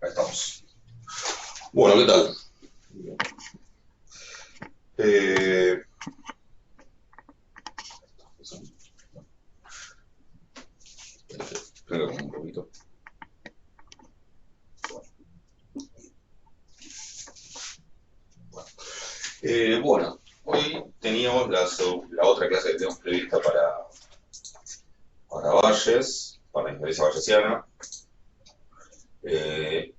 Ahí estamos. Bueno, ¿qué tal? Eh, Espera un poquito. Bueno, hoy teníamos la otra clase que tenemos prevista para Valles, para la ingeniería vallesiana. Eh,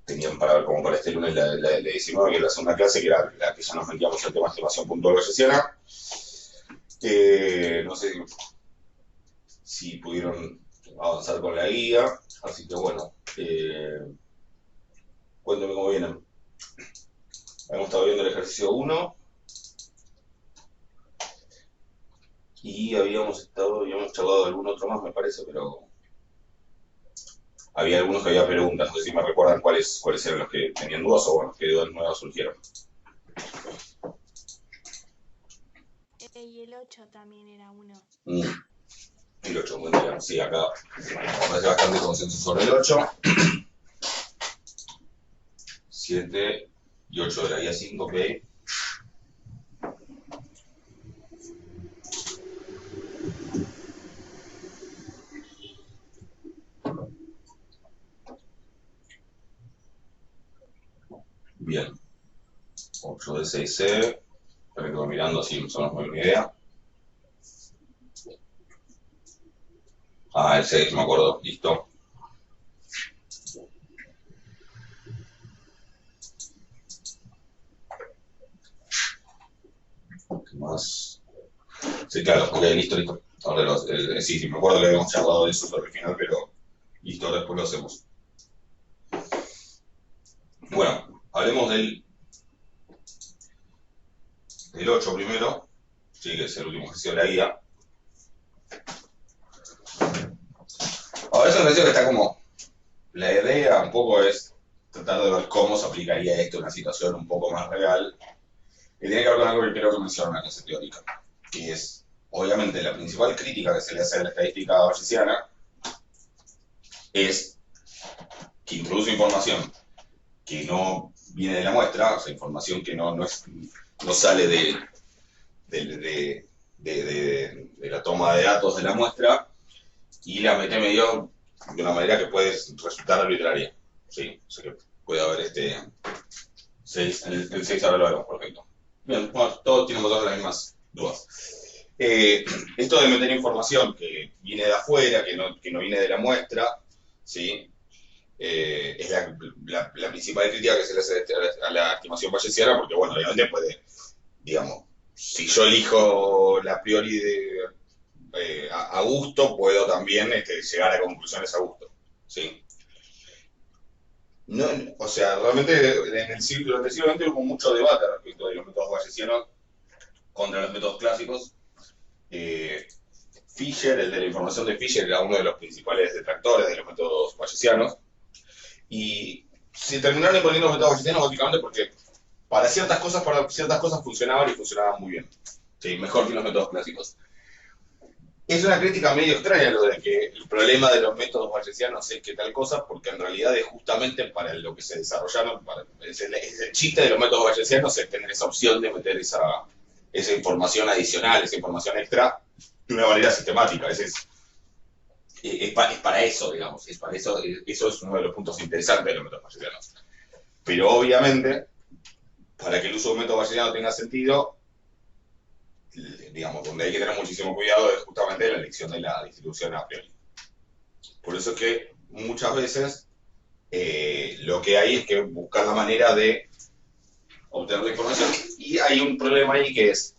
Tenían para ver como para este lunes la 19, que es la segunda clase, que era la que ya nos metíamos el tema de estimación puntual vallesiana. No sé si pudieron avanzar con la guía, así que bueno, cuéntenme cómo vienen. Hemos estado viendo el ejercicio 1 y habíamos charlado de algún otro más, me parece, pero había algunos que había preguntas, no sé si me recuerdan cuáles eran los que tenían dudas o bueno, qué dudas nuevas surgieron. Y el 8 también era uno. El 8, muy bien, sí, acá parece bastante consenso sobre el 8. 7 y 8 de la guía 5, ok. Bien, 8 de 6C, me quedo mirando así, más o menos me doy una idea. El 6, me acuerdo, listo. ¿Qué más? Sí, claro, ok, listo. Ahora sí, me acuerdo que habíamos charlado de eso sobre el final, pero listo, ahora después lo hacemos. Bueno, hablemos del 8 primero, sí, que es el último ejercicio de la guía. Ahora es un ejercicio que está como, la idea un poco es tratar de ver cómo se aplicaría esto en una situación un poco más real. Y tiene que ver con algo que creo que menciona en la clase teórica, que es, obviamente, la principal crítica que se le hace a la estadística bayesiana es que introduce información que no viene de la muestra, o sea, información que no sale de la toma de datos de la muestra y la mete medio de una manera que puede resultar arbitraria. ¿Sí? O sea que puede haber 6, el 6 ahora lo haremos, perfecto. Bien, bueno, todos tenemos las mismas dudas. Esto de meter información que viene de afuera, que no viene de la muestra, ¿sí? Es la principal crítica que se le hace a la estimación bayesiana, porque, bueno, obviamente puede, digamos, si yo elijo la priori a gusto, puedo también llegar a conclusiones a gusto, ¿sí? No, o sea, realmente durante el siglo XX hubo mucho debate respecto de los métodos bayesianos contra los métodos clásicos. Eh, Fisher, el de la información de Fisher, era uno de los principales detractores de los métodos bayesianos. Y se terminaron imponiendo los métodos bayesianos básicamente porque para ciertas cosas funcionaban y funcionaban muy bien. Sí, mejor que los métodos clásicos. Es una crítica medio extraña lo de que el problema de los métodos bayesianos es que tal cosa, porque en realidad es justamente para lo que se desarrollaron, es el chiste de los métodos bayesianos es tener esa opción de meter esa información adicional, esa información extra, de una manera sistemática. Es para eso, digamos, es para eso, eso es uno de los puntos interesantes de los métodos bayesianos. Pero obviamente, para que el uso de un método bayesiano tenga sentido, digamos, donde hay que tener muchísimo cuidado es justamente la elección de la distribución a priori. Por eso es que muchas veces lo que hay es que buscar la manera de obtener la información. Y hay un problema ahí que es,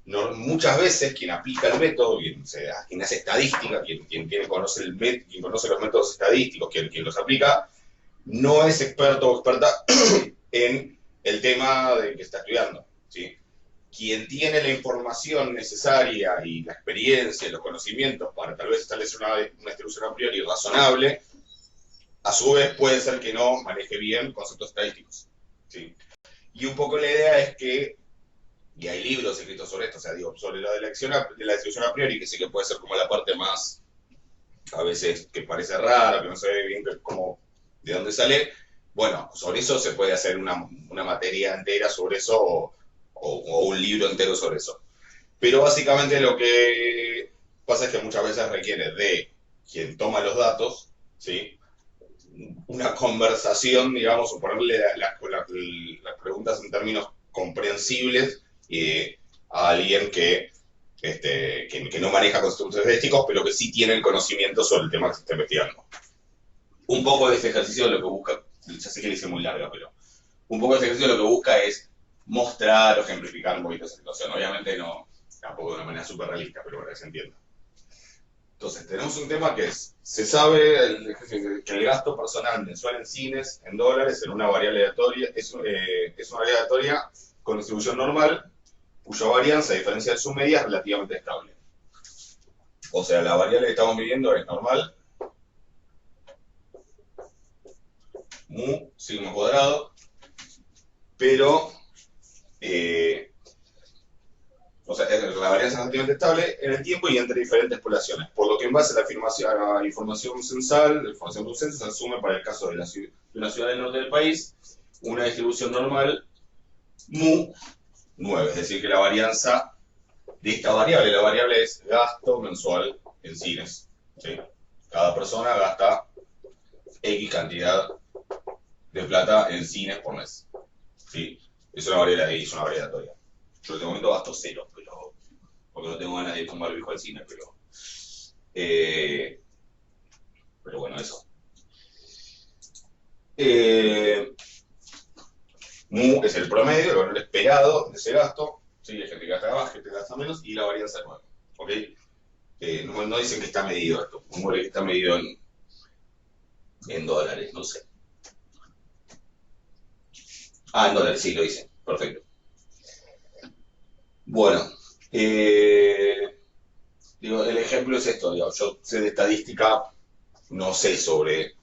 muchas veces quien aplica el método, quien hace estadística, quien conoce quien conoce los métodos estadísticos, quien los aplica, no es experto o experta en el tema del que está estudiando, ¿sí? Quien tiene la información necesaria y la experiencia y los conocimientos para tal vez establecer una distribución a priori razonable, a su vez puede ser que no maneje bien conceptos estadísticos, ¿sí? Y un poco la idea es que, y hay libros escritos sobre esto, o sea, digo, sobre la distribución a priori, que sí que puede ser como la parte más a veces que parece raro, que no se ve bien cómo, de dónde sale. Bueno, sobre eso se puede hacer una materia entera sobre eso o un libro entero sobre eso. Pero básicamente lo que pasa es que muchas veces requiere de quien toma los datos, ¿sí? Una conversación, digamos, o ponerle las preguntas en términos comprensibles a alguien que no maneja conceptos estadísticos, pero que sí tiene el conocimiento sobre el tema que se está investigando. Un poco de este ejercicio lo que busca, ya sé que le hice muy larga, pero un poco de este ejercicio lo que busca es mostrar o ejemplificar un poquito esa situación. Obviamente no, tampoco de una manera súper realista, pero para que se entienda. Entonces, tenemos un tema que es, se sabe que el gasto personal mensual en cines, en dólares, en una variable aleatoria, es una variable aleatoria con distribución normal, cuya varianza, a diferencia de su media, es relativamente estable. O sea, la variable que estamos midiendo es normal, mu, sigma cuadrado, pero o sea, la varianza es relativamente estable en el tiempo y entre diferentes poblaciones, por lo que en base a la información censal, la información de un censo, se asume para el caso de una ciudad del norte del país una distribución normal mu 9, es decir, que la varianza de esta variable, la variable es gasto mensual en cines. ¿Sí? Cada persona gasta X cantidad de plata en cines por mes. ¿Sí? Es una variable aleatoria. Yo en este momento gasto cero, porque no tengo ganas de ir con barbijo al cine, pero bueno, eso. Mu es el promedio, el valor esperado de ese gasto, ¿sí? Hay gente que gasta más, gente que gasta menos, y la varianza es 9. ¿Okay? No dicen que está medido esto, como que está medido en dólares, no sé. Ah, en dólares, sí, lo dicen. Perfecto. Bueno, digo, el ejemplo es esto, digo, yo sé de estadística, no sé sobre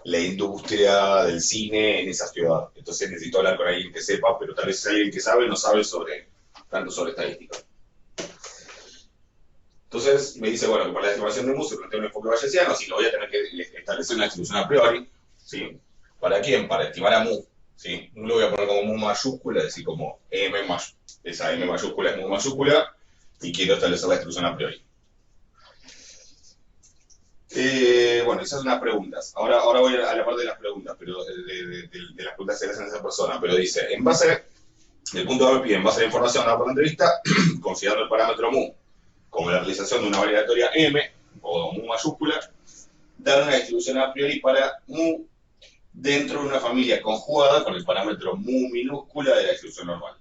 la industria del cine en esa ciudad. Entonces necesito hablar con alguien que sepa, pero tal vez alguien que sabe no sabe tanto sobre estadística. Entonces me dice, bueno, que para la estimación de mu se plantea un enfoque bayesiano, así que voy a tener que establecer una distribución a priori, ¿sí? ¿Para quién? Para estimar a mu, ¿sí? Mu lo voy a poner como mu mayúscula, es decir, como m mayúscula. Esa m mayúscula es mu mayúscula y quiero establecer la distribución a priori. Bueno, esas son las preguntas. Ahora voy a la parte de las preguntas, pero de las preguntas que se hacen a esa persona. Pero dice, el punto A me pide, en base a la información dada por la entrevista, considerando el parámetro mu como la realización de una variable aleatoria m, o mu mayúscula, dar una distribución a priori para mu dentro de una familia conjugada con el parámetro mu minúscula de la distribución normal.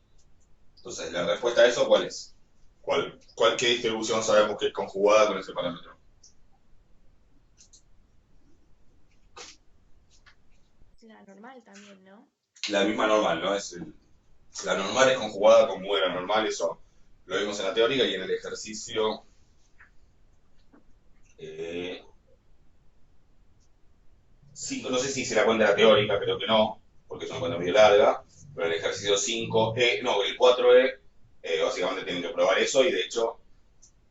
Entonces, la respuesta a eso, ¿cuál es? ¿Qué distribución sabemos que es conjugada con ese parámetro? La normal también, ¿no? La misma normal, ¿no? La normal es conjugada con mu de la normal, eso lo vimos en la teórica y en el ejercicio. Sí, no sé si se la cuenta la teórica, creo que no, porque es una cuenta medio larga, pero en el ejercicio 5E, no, el 4E, básicamente tienen que probar eso y de hecho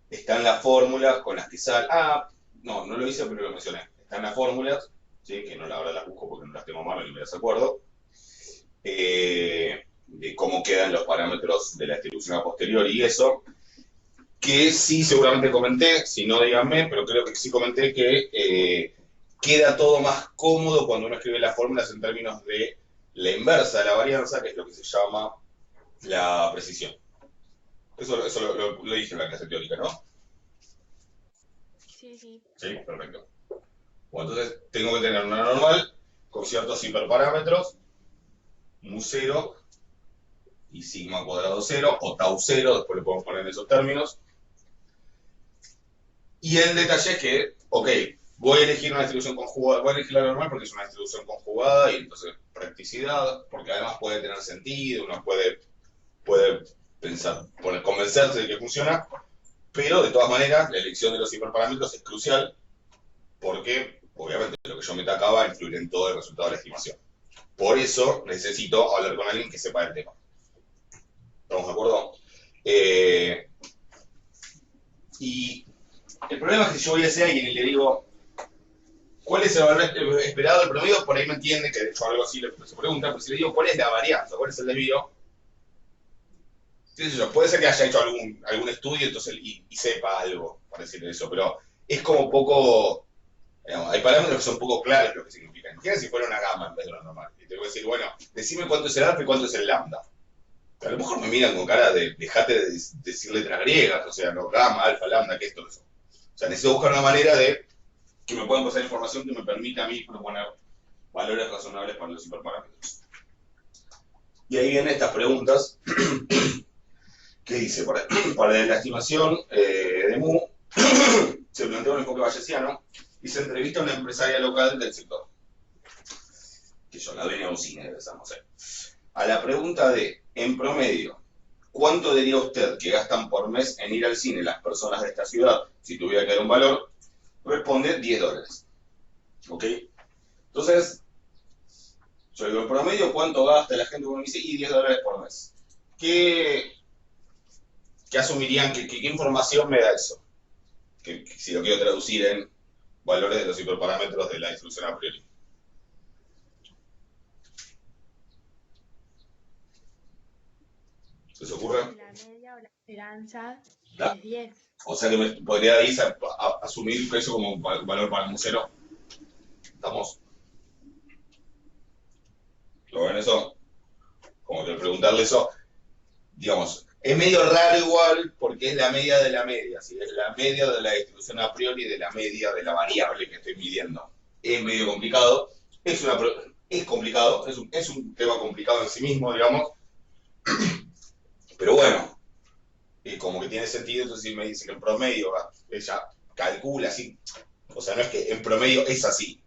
están las fórmulas con las que salen. Ah, no lo hice, pero lo mencioné. Están las fórmulas, ¿sí? Que no ahora las busco porque no las tengo a mano y me las acuerdo, de cómo quedan los parámetros de la distribución a posteriori y eso, que sí seguramente comenté, si no díganme, pero creo que sí comenté que queda todo más cómodo cuando uno escribe las fórmulas en términos de la inversa de la varianza, que es lo que se llama la precisión. Eso lo dije en la clase teórica, ¿no? Sí, sí. Sí, perfecto. Bueno, entonces tengo que tener una normal con ciertos hiperparámetros, mu 0 y sigma cuadrado 0, o tau 0, después lo podemos poner en esos términos. Y el detalle es que, ok, voy a elegir una distribución conjugada, voy a elegir la normal porque es una distribución conjugada y entonces practicidad, porque además puede tener sentido, uno puede pensar, convencerse de que funciona, pero de todas maneras la elección de los hiperparámetros es crucial porque obviamente lo que yo meta acá va a influir en todo el resultado de la estimación. Por eso necesito hablar con alguien que sepa el tema. ¿Estamos de acuerdo? Y el problema es que yo voy a ese alguien y le digo, ¿cuál es el valor esperado del promedio? Por ahí me entiende que de hecho algo así se pregunta, pero si le digo, ¿cuál es la varianza? ¿Cuál es el desvío? ¿Qué sé yo? Puede ser que haya hecho algún estudio entonces, y sepa algo para decir eso, pero es como poco, digamos, hay parámetros que son poco claros lo que significan. Imagínate si fuera una gama en vez de una normal. Y te voy a decir, bueno, decime cuánto es el alfa y cuánto es el lambda. A lo mejor me miran con cara de, dejate de decir letras griegas, o sea, no, gamma, alfa, lambda, ¿qué es todo eso? O sea, necesito buscar una manera de que me puedan pasar información que me permita a mí proponer valores razonables para los hiperparámetros. Y ahí vienen estas preguntas que dice, para la estimación de mu, se plantea un enfoque bayesiano y se entrevista a una empresaria local del sector. Que yo, la dueña de un cine, empezamos. A la pregunta de, en promedio, ¿cuánto diría usted que gastan por mes en ir al cine las personas de esta ciudad si tuviera que dar un valor? Responde $10. ¿Ok? Entonces, yo digo, en promedio, ¿cuánto gasta la gente con dice? Y $10 por mes. ¿Qué asumirían? ¿Qué información me da eso? Que si lo quiero traducir en valores de los hiperparámetros de la distribución a priori. ¿Se os ocurre? La media o la esperanza ¿Da? es 10. O sea que me podría ahí asumir eso como un valor para un cero. ¿Estamos? ¿Lo ven eso? Como que preguntarle eso, digamos, es medio raro igual porque es la media de la media, ¿sí? Es la media de la distribución a priori de la media de la variable que estoy midiendo. Es medio complicado, es complicado, es un tema complicado en sí mismo, digamos, pero bueno, como que tiene sentido, entonces si me dice que en promedio ella calcula así, o sea, no es que en promedio es así,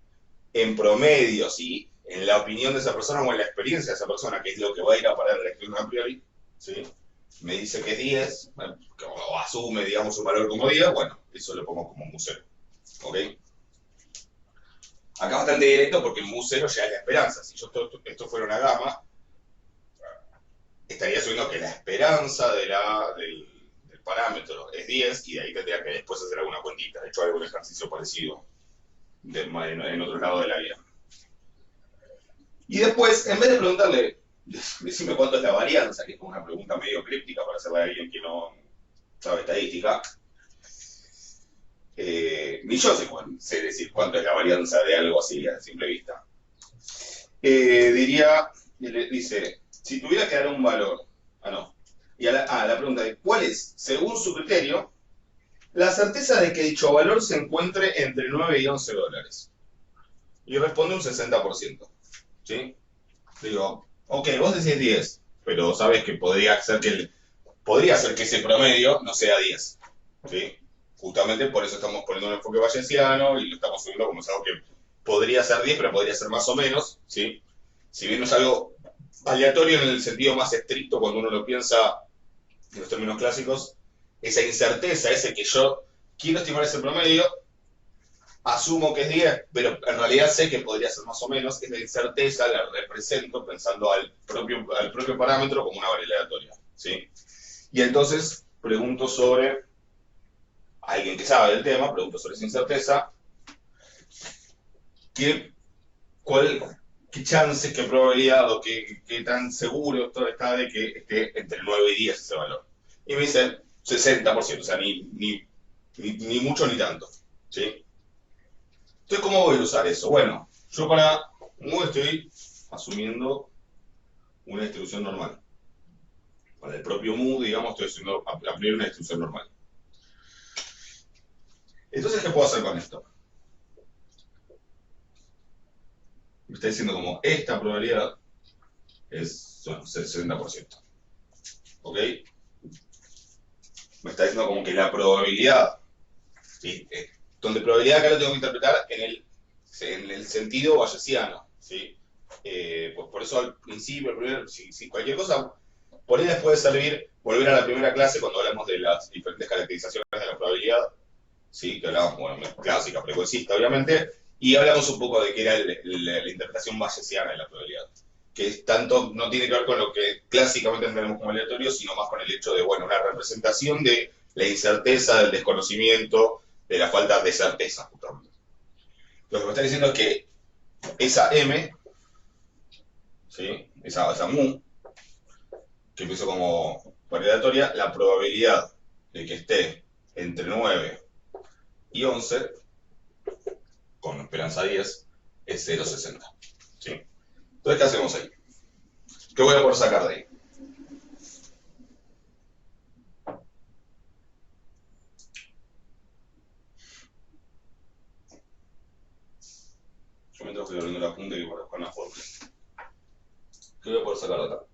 en promedio sí, en la opinión de esa persona o en la experiencia de esa persona, que es lo que va a ir a parar la distribución a priori, ¿sí? Me dice que es 10, o asume, digamos, un valor como 10, bueno, eso lo pongo como mu 0, ¿ok? Acá bastante directo porque mu 0 ya es la esperanza. Si esto fuera una gama, estaría asumiendo que la esperanza del parámetro es 10 y de ahí tendría que después hacer alguna cuentita. De hecho, algún ejercicio parecido en otro lado de la vida. Y después, en vez de preguntarle, decime cuánto es la varianza, que es como una pregunta medio críptica para hacerle a alguien que no sabe estadística, ni yo sé decir cuánto es la varianza de algo así a simple vista. Dice, si tuviera que dar un valor, y la pregunta de cuál es, según su criterio, la certeza de que dicho valor se encuentre entre 9 y $11. Y responde un 60%. ¿Sí? Digo, ok, vos decís 10, pero sabes que podría ser que ese promedio no sea 10. ¿Sí? Justamente por eso estamos poniendo un enfoque bayesiano y lo estamos subiendo como algo que podría ser 10, pero podría ser más o menos. ¿Sí? Si bien no es algo aleatorio en el sentido más estricto cuando uno lo piensa en los términos clásicos, esa incerteza, ese que yo quiero estimar ese promedio, asumo que es 10, pero en realidad sé que podría ser más o menos, esa incerteza la represento pensando al propio parámetro como una variable aleatoria, ¿sí? Y entonces pregunto sobre, alguien que sabe del tema, pregunto sobre esa incerteza, ¿qué chance, qué probabilidad o qué tan seguro está de que esté entre 9 y 10 ese valor? Y me dicen 60%, o sea, ni mucho ni tanto, ¿sí? Entonces, ¿cómo voy a usar eso? Bueno, yo para mu estoy asumiendo una distribución normal. Para el propio mu, digamos, estoy haciendo a priori una distribución normal. Entonces, ¿qué puedo hacer con esto? Me está diciendo como esta probabilidad es 60%. ¿Ok? Me está diciendo como que la probabilidad, ¿sí? Donde probabilidad acá lo tengo que interpretar en el sentido bayesiano, ¿sí? Pues por eso al principio, si cualquier cosa, por ahí les puede servir volver a la primera clase cuando hablamos de las diferentes caracterizaciones de la probabilidad, ¿sí? Que hablábamos, bueno, clásica, frecuencista, obviamente, y hablamos un poco de qué era la interpretación bayesiana de la probabilidad, que tanto no tiene que ver con lo que clásicamente entendemos como aleatorio, sino más con el hecho de, bueno, una representación de la incerteza, del desconocimiento, de la falta de certeza, justamente. Lo que me está diciendo es que esa M, ¿sí? esa mu, que empiezo como variedad aleatoria, la probabilidad de que esté entre 9 y 11, con esperanza 10, es 0,60. ¿Sí? Entonces, ¿qué hacemos ahí? ¿Qué voy a poder sacar de ahí? Yo mientras estoy abriendo la punta y voy a buscar una fórmula. ¿Qué voy a poder sacar de acá?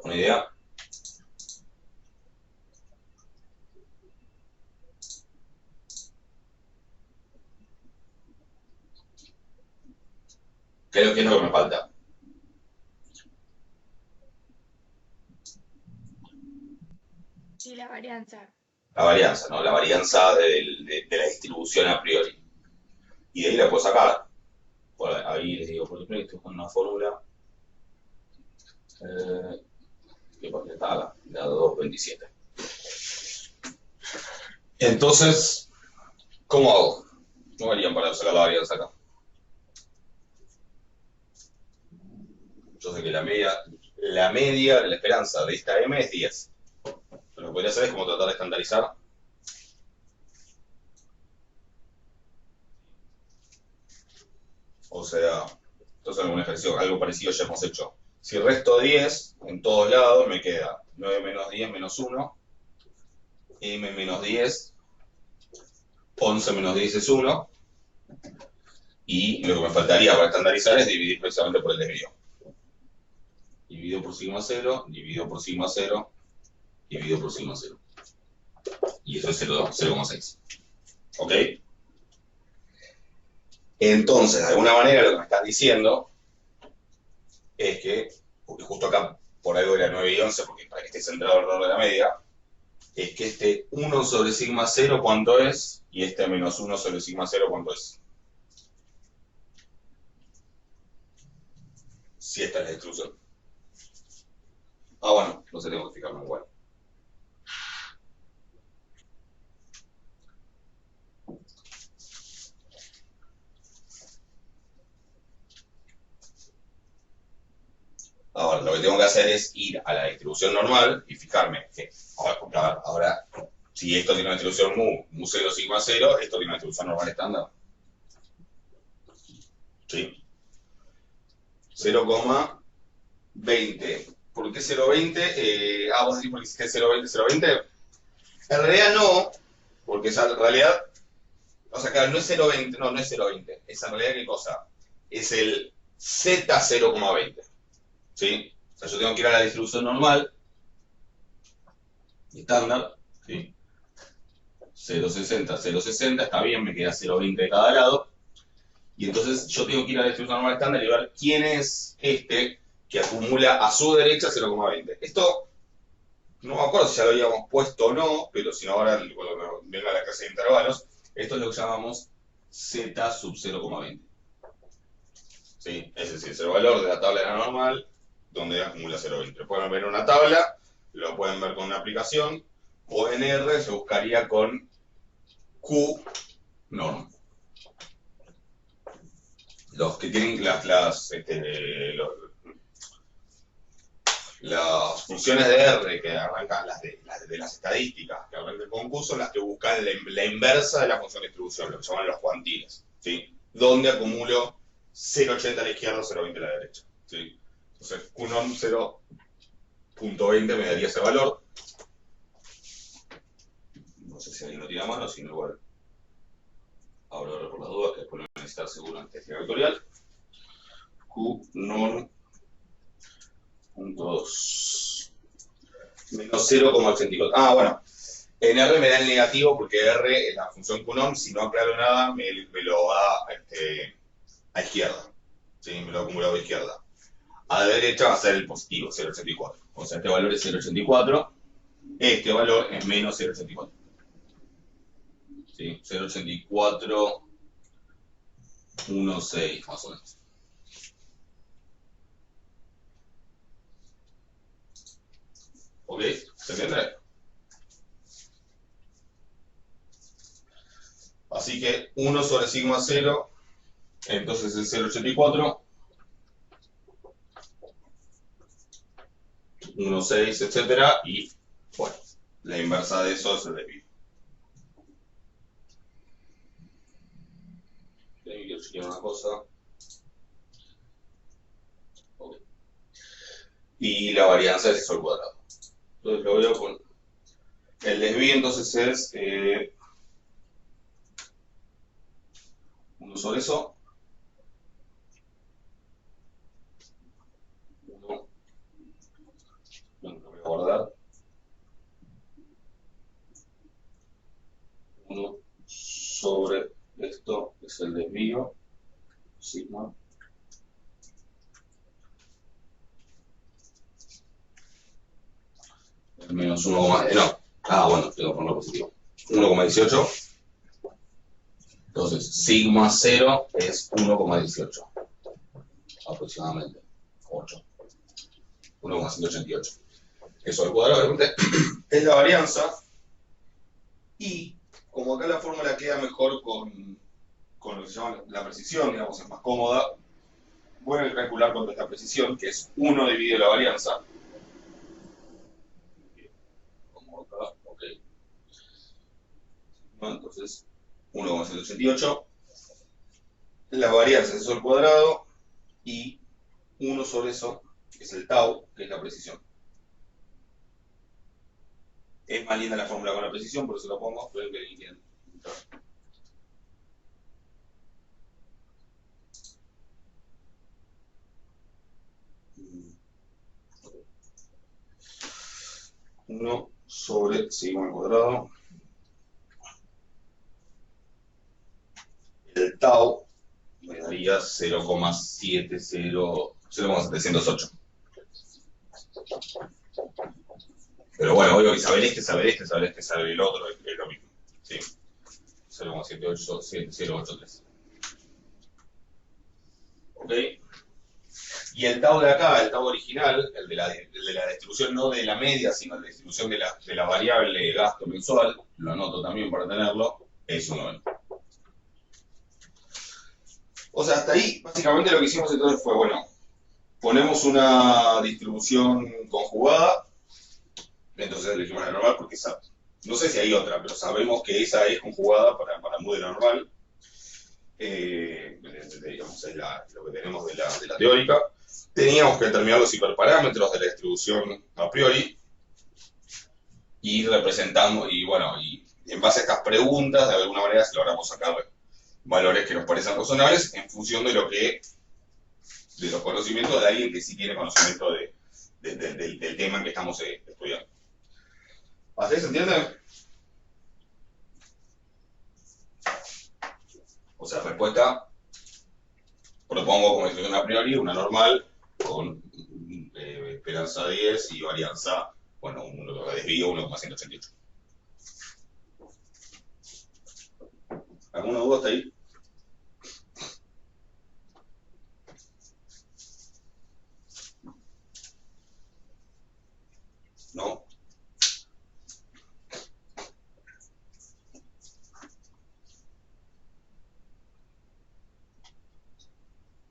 ¿Una idea? ¿Qué es lo que me falta? Y la varianza. La varianza, ¿no? La varianza de la distribución a priori. Y de ahí la puedo sacar. Por ahí les digo, por ejemplo, estoy con una fórmula que está acá, la 227. Entonces, ¿cómo hago? ¿Cómo harían para sacar la varianza acá? Yo sé que la media de la esperanza de esta M es 10. Lo que podría hacer es como tratar de estandarizar. O sea, entonces algún ejercicio, algo parecido ya hemos hecho. Si resto 10 en todos lados, me queda 9 menos 10 menos 1, M menos 10, 11 menos 10 es 1, y lo que me faltaría para estandarizar es dividir precisamente por el desvío. Dividido por sigma 0, dividido por sigma 0, dividido por sigma 0. Y eso es 0,6. ¿Ok? Entonces, de alguna manera lo que me están diciendo es que, porque justo acá por algo era 9 y 11, porque para que esté centrado alrededor de la media, es que este 1 sobre sigma 0, ¿cuánto es? Y este menos 1 sobre sigma 0, ¿cuánto es? Si esta es la distribución. Ah, bueno, no sé, tengo que fijarme igual. Ahora, lo que tengo que hacer es ir a la distribución normal y fijarme que, ahora, si esto tiene una distribución mu 0, sigma 0, esto tiene una distribución normal estándar. ¿Sí? 0,20. ¿Por qué 0,20? Vos decís porque hiciste 0,20, 0,20. En realidad no, porque esa en realidad, o sea, claro, no es 0,20, no es 0,20. Es en realidad, ¿qué cosa? Es el Z 0,20. ¿Sí? O sea, yo tengo que ir a la distribución normal, estándar, ¿sí? 0,60, 0,60, está bien, me queda 0,20 de cada lado. Y entonces yo tengo que ir a la distribución normal estándar y ver quién es este que acumula a su derecha 0,20. Esto, no me acuerdo si ya lo habíamos puesto o no, pero si no ahora, cuando venga la clase de intervalos, esto es lo que llamamos Z sub 0,20. ¿Sí? Es decir, es el valor de la tabla de la normal donde acumula 0,20. Lo pueden ver en una tabla, lo pueden ver con una aplicación, o en R se buscaría con Q norm. Los que tienen las funciones de R que arrancan, las de las estadísticas que arrancan con Q, son las que buscan la inversa de la función de distribución, lo que llaman los cuantiles, ¿sí? Donde acumulo 0,80 a la izquierda, 0,20 a la derecha, ¿sí? Entonces, QNOM 0,20 me daría ese valor. No sé si alguien lo tiene a mano, si no igual abro por las dudas, que después lo voy a necesitar seguro antes de vectorial. QNOM .2 menos 0,84. Ah, bueno. En R me da el negativo porque R es la función QNOM, si no aclaro nada, me lo va a izquierda. ¿Sí? Me lo ha acumulado a izquierda. A la derecha va a ser el positivo, 0,84. O sea, este valor es 0,84. este valor es menos 0,84. ¿Sí? 0,8416 más o menos. ¿Ok? ¿Se entiende? Así que 1 sobre sigma 0, entonces es 0,84, 1,6, etcétera, y bueno, la inversa de eso es el desvío. Quiero chequear una cosa. Okay. Y la varianza es eso al cuadrado. Entonces lo veo con el desvío, entonces es 1 sobre eso. 1, bueno, lo voy a guardar. 1 sobre esto es el desvío, sigma. El menos 1, no. Bueno, tengo que ponerlo positivo. 1,18. Entonces, sigma 0 es 1,18 aproximadamente. 8. 1,188. Eso al cuadrado, obviamente, es la varianza. Y como acá la fórmula queda mejor con lo que se llama la precisión, digamos, es más cómoda, voy a calcular cuánto es la precisión, que es 1 dividido la varianza. Como acá, ok. Entonces, 1,188. La varianza es eso al cuadrado y 1 sobre eso es el tau, que es la precisión. Es más linda la fórmula con la precisión, por eso lo pongo, pero que quieren. Uno sobre sigma al cuadrado. El tau me daría 0,708. Pero bueno, obvio que saber este, saber este, saber este, saber el otro, es lo mismo. ¿Sí? 0,78083. ¿Ok? Y el tau de acá, el tau original, el de la distribución no de la media, sino de la distribución de la variable gasto mensual, lo anoto también para tenerlo, es 1,90. O sea, hasta ahí, básicamente lo que hicimos entonces fue, bueno, ponemos una distribución conjugada, entonces elegimos la normal porque no sé si hay otra, pero sabemos que esa es conjugada para mu de la normal. Digamos, es lo que tenemos de la teórica. Teníamos que determinar los hiperparámetros de la distribución a priori y representamos, y bueno, y en base a estas preguntas, de alguna manera logramos sacar valores que nos parecen razonables en función de los conocimientos de alguien que sí tiene conocimiento del tema en que estamos estudiando. ¿Hasta ahí se entiende? O sea, respuesta, propongo como distribución a priori una normal con esperanza 10 y varianza, bueno, desvío 1,188. ¿Alguna duda hasta ahí? ¿No?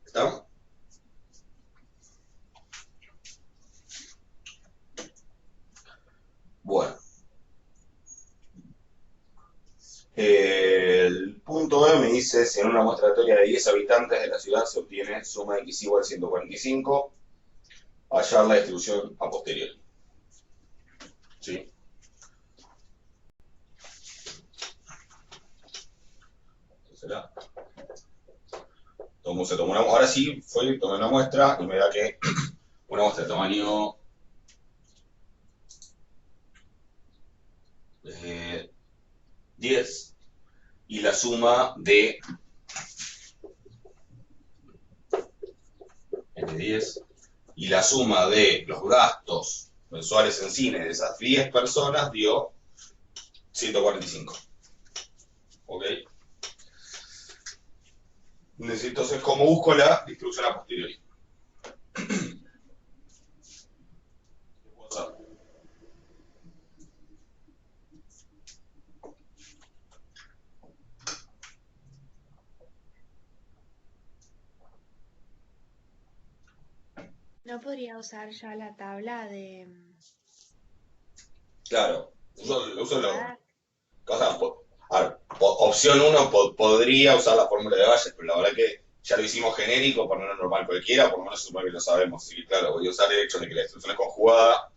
¿Está? Bueno. El punto B me dice, si en una muestra aleatoria de 10 habitantes de la ciudad se obtiene suma x igual a 145, hallar la distribución a posteriori. ¿Sí? ¿Será? Ahora sí, tomé una muestra y me da que una muestra de tamaño 10 y la suma de 10 y la suma de los gastos mensuales en cine de esas 10 personas dio 145. ¿Ok? Entonces, ¿cómo busco la distribución a posteriori? No podría usar ya la tabla de Claro, uso acomodar. o sea, a ver, opción 1 podría usar la fórmula de Bayes, pero la verdad que ya lo hicimos genérico para una normal cualquiera, por lo menos supone que lo sabemos. Así que claro, voy a usar el hecho de que la distribución es conjugada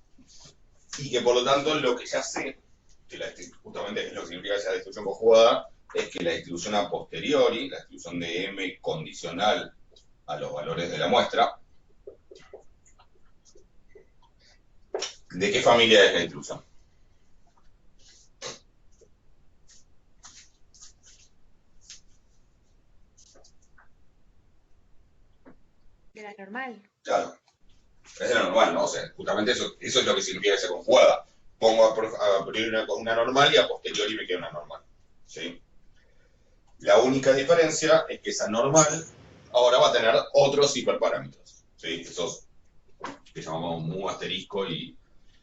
y que por lo tanto lo que ya sé, que justamente lo que significa esa distribución conjugada, es que la distribución a posteriori, la distribución de m condicional a los valores de la muestra, ¿de qué familia es la distribución? De la normal. Claro, es de la normal, ¿no? O sea, justamente eso es lo que significa esa conjugada. Pongo a priori una normal y a posteriori me queda una normal. ¿Sí? La única diferencia es que esa normal ahora va a tener otros hiperparámetros. ¿Sí? Esos que llamamos mu asterisco y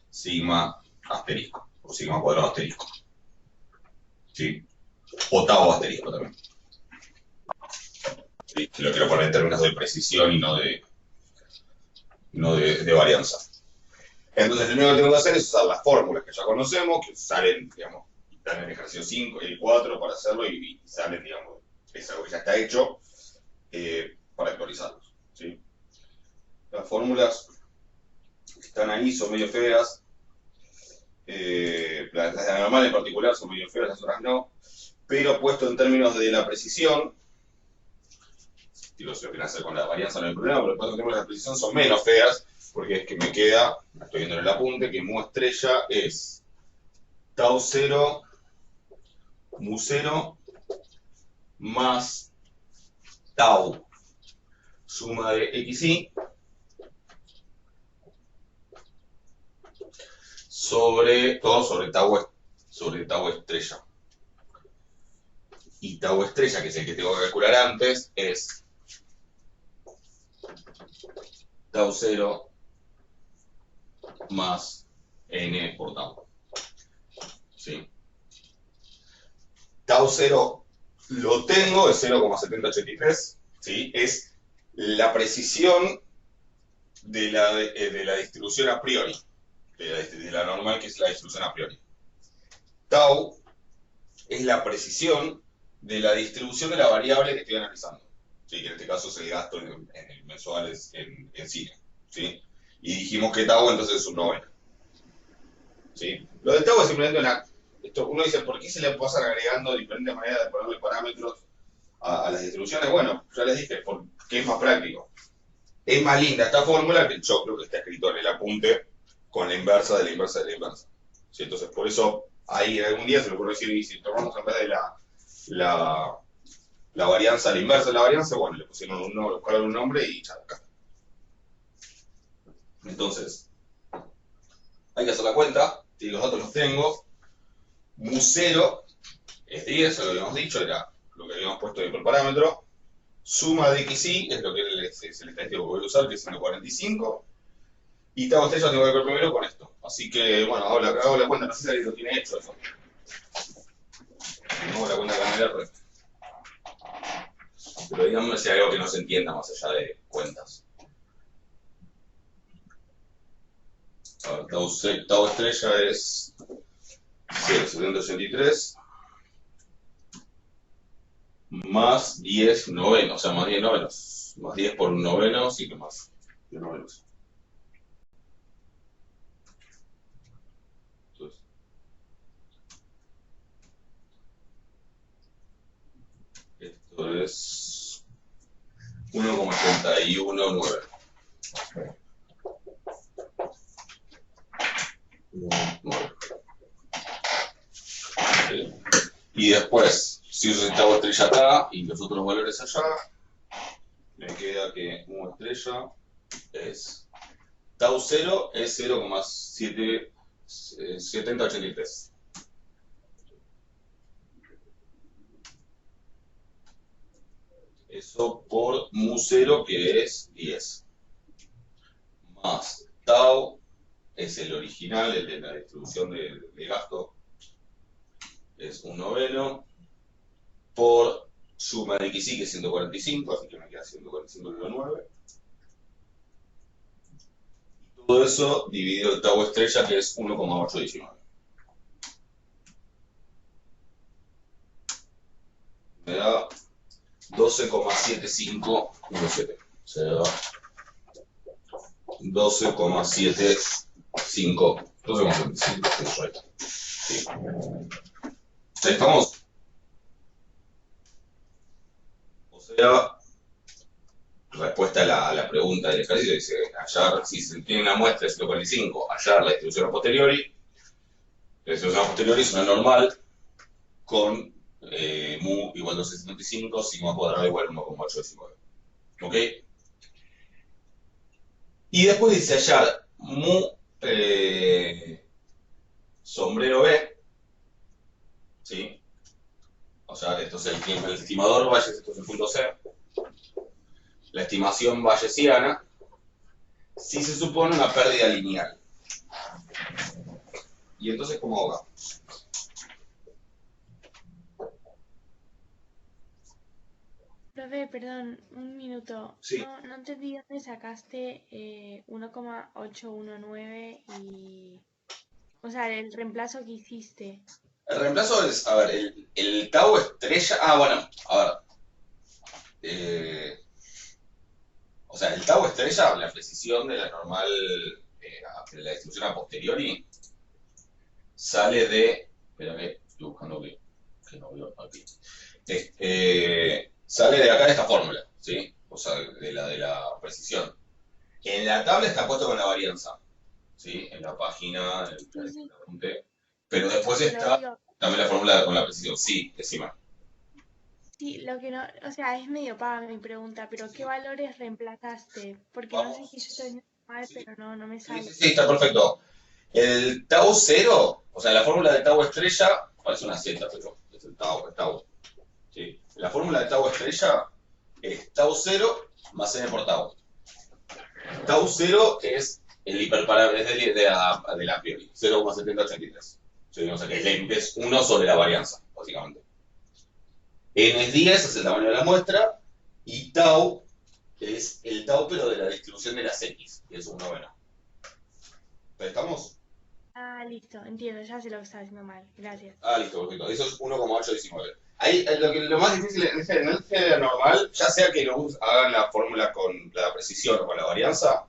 sigma asterisco. O sigma cuadrado asterisco. ¿Sí? O tau asterisco también. ¿Sí? Si lo quiero poner en términos de precisión y no de varianza. Entonces, lo único que tengo que hacer es usar las fórmulas que ya conocemos, que salen, digamos, dan el ejercicio 5 y el 4 para hacerlo y salen, digamos, es algo que ya está hecho para actualizarlos. ¿Sí? Las fórmulas que están ahí son medio feas. Las de la normal en particular son medio feas, las otras no. Pero puesto en términos de la precisión, digo, si lo quieren hacer con la varianza no hay problema, pero puesto en términos de la precisión son menos feas, porque es que me queda, estoy viendo en el apunte, que mu estrella es tau 0, mu 0, más tau suma de xy sobre todo sobre tau estrella. Y tau estrella, que es el que tengo que calcular antes, es tau 0 más n por tau. ¿Sí? Tau 0 lo tengo, es 0,7083. ¿Sí? Es la precisión de la distribución a priori, de la normal, que es la distribución a priori. Tau es la precisión de la distribución de la variable que estoy analizando. ¿Sí? Que en este caso es el gasto en mensuales en cine. ¿Sí? Y dijimos que tau entonces es un noveno. ¿Sí? Lo del tau es simplemente uno dice, ¿por qué se le pasan agregando diferentes maneras de ponerle parámetros a las distribuciones? Bueno, ya les dije, porque es más práctico. Es más linda esta fórmula que yo creo que está escrito en el apunte con la inversa de la inversa de la inversa. ¿Sí? Entonces, por eso, ahí algún día se le ocurre decir, y si tomamos en vez de la varianza, la inversa de la varianza, bueno, le pusieron buscaron un nombre y ya, acá. Entonces, hay que hacer la cuenta, y los datos los tengo. Mu 0 es 10, eso lo habíamos dicho, era lo que habíamos puesto ahí por parámetro. Suma de xy es lo que es el estadístico que voy a usar, que es 145. Y tau estrella tengo que ver primero con esto. Así que, bueno, hago la cuenta, no sé si alguien lo tiene hecho eso. No hago la cuenta con el R. Pero díganme si hay algo que no se entienda más allá de cuentas. A ver, tau estrella es 0,783 más 10 novenos, o sea, más 10 novenos. Más 10 por un noveno, sí que más 10 novenos. Entonces, esto es 1,81,9. Y después, si uso el tau estrella acá y los otros valores allá, me queda que mu estrella es Tau 0 es 0,7083. Eso por mu 0, que es 10. Más tau es el original, el de la distribución de gasto, es un noveno, por suma de XY, que es 145, así que me queda 145,9. Todo eso dividido el tau estrella, que es 1,819. Me da 12,7517. O sea, 12,75. 12,75. Sí. Ahí estamos. O sea, respuesta a la pregunta del ejercicio dice: hallar, si se tiene una muestra de 145, hallar la distribución a posteriori. La distribución a posteriori es una normal con mu igual a 275, sigma cuadrado igual a 1,819. ¿Ok? Y después dice hallar mu sombrero B, ¿sí? O sea, esto es el estimador Bayes, esto es el punto C. La estimación bayesiana, si se supone una pérdida lineal. Y entonces, ¿cómo va? Profe, perdón, un minuto. Sí. No entendí dónde sacaste 1,819 y... O sea, el reemplazo que hiciste. El reemplazo es, a ver, el tau estrella. Ah, bueno, a ver. O sea, el tau estrella, la precisión de la normal, de la distribución a posteriori, sale de. Espera que estoy buscando que no veo aquí. Sale de acá de esta fórmula, ¿sí? O sea, de la precisión. En la tabla está puesto con la varianza, ¿sí? En la página, en Sí, sí. la apunté. Pero después Pero está digo, también la fórmula con la precisión. Sí, encima. sí, lo que no... O sea, es medio paga mi pregunta, pero ¿qué valores reemplazaste? Porque no sé si yo Vamos. estoy viendo mal, Sí, pero no me sí, sí, sale. sí, está perfecto. El tau 0, o sea, la fórmula de tau estrella, parece una Z, pero es el tau. ¿Sí? La fórmula de tau estrella es tau 0 más n por tau. Tau 0 es el hiperparámetro de la priori, 0,7083. ¿Sí? O sea que es 1 sobre la varianza, básicamente. N es 10, es el tamaño de la muestra, y tau es el tau, pero de la distribución de las X, que es un noveno. ¿Estamos? Ah, listo, entiendo, ya sé lo que estaba haciendo mal. Gracias. Ah, listo, perfecto. Eso es 1,819. Ahí, lo más difícil en el álgebra normal, ya sea que hagan la fórmula con la precisión o con la varianza,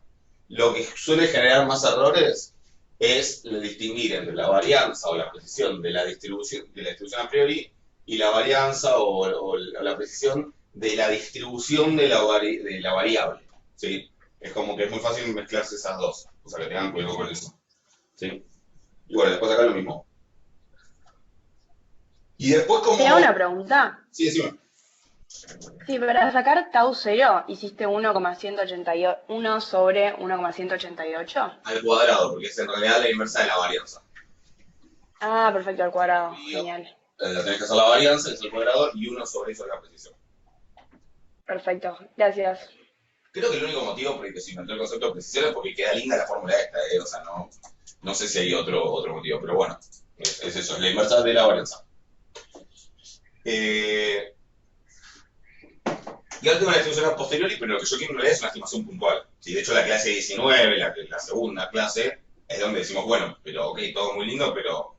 lo que suele generar más errores es el distinguir entre la varianza o la precisión de la distribución a priori y la varianza o la precisión de la distribución de la variable. ¿Sí? Es como que es muy fácil mezclarse esas dos. O sea, que tengan cuidado con eso. ¿Sí? Y bueno, después acá lo mismo. Y después Te hago como. una pregunta. Sí, decime. Si para sacar tau 0 hiciste 1,181 sobre 1,188. Al cuadrado, porque es en realidad la inversa de la varianza. Ah, perfecto, al cuadrado. Dividido, Genial. tenés que hacer la varianza, es el cuadrado, y 1 sobre eso es la precisión. Perfecto. Gracias. Creo que el único motivo por el que se inventó el concepto de precisión es porque queda linda la fórmula esta, o sea, no sé si hay otro motivo, pero bueno, es eso, es la inversa de la varianza. Y ahora tengo una distribución a posteriori, pero lo que yo quiero en realidad es una estimación puntual. Sí, de hecho, la clase 19, la segunda clase, es donde decimos, bueno, pero ok, todo muy lindo, pero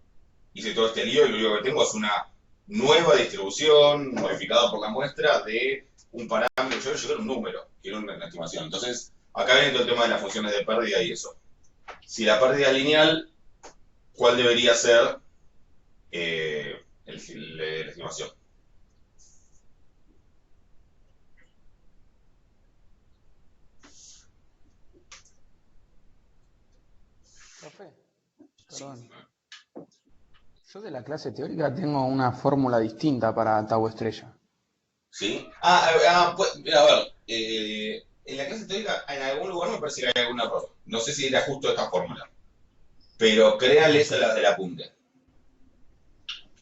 hice todo este lío y lo único que tengo es una nueva distribución modificada por la muestra de un parámetro. Yo quiero un número, quiero una estimación. Entonces, acá viene todo el tema de las funciones de pérdida y eso. Si la pérdida es lineal, ¿cuál debería ser la estimación? Profe, Sí. perdón. Yo de la clase teórica tengo una fórmula distinta para tau estrella. ¿Sí? Pues, a ver, En la clase teórica, en algún lugar me parece que hay algún error. No sé si era justo esta fórmula. Pero créanles a las del apunte.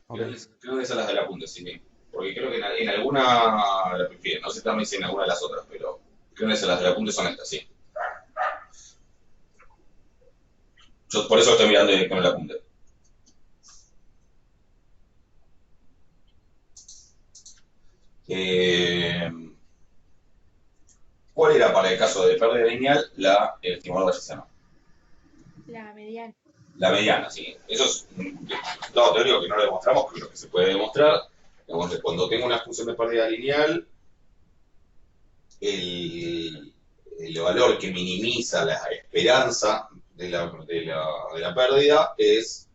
Ok. Créanles a las del apunte, sí. Porque creo que en alguna la prefieren. No sé también si en alguna de las otras, pero créanles a las del apunte son estas, sí. Yo por eso estoy mirando directo en el apunte. ¿Cuál era para el caso de pérdida lineal el estimador bayesiano? La mediana. La mediana, sí. Eso es un resultado teórico que no lo demostramos, pero que se puede demostrar. Digamos, cuando tengo una función de pérdida lineal, el valor que minimiza la esperanza de la pérdida es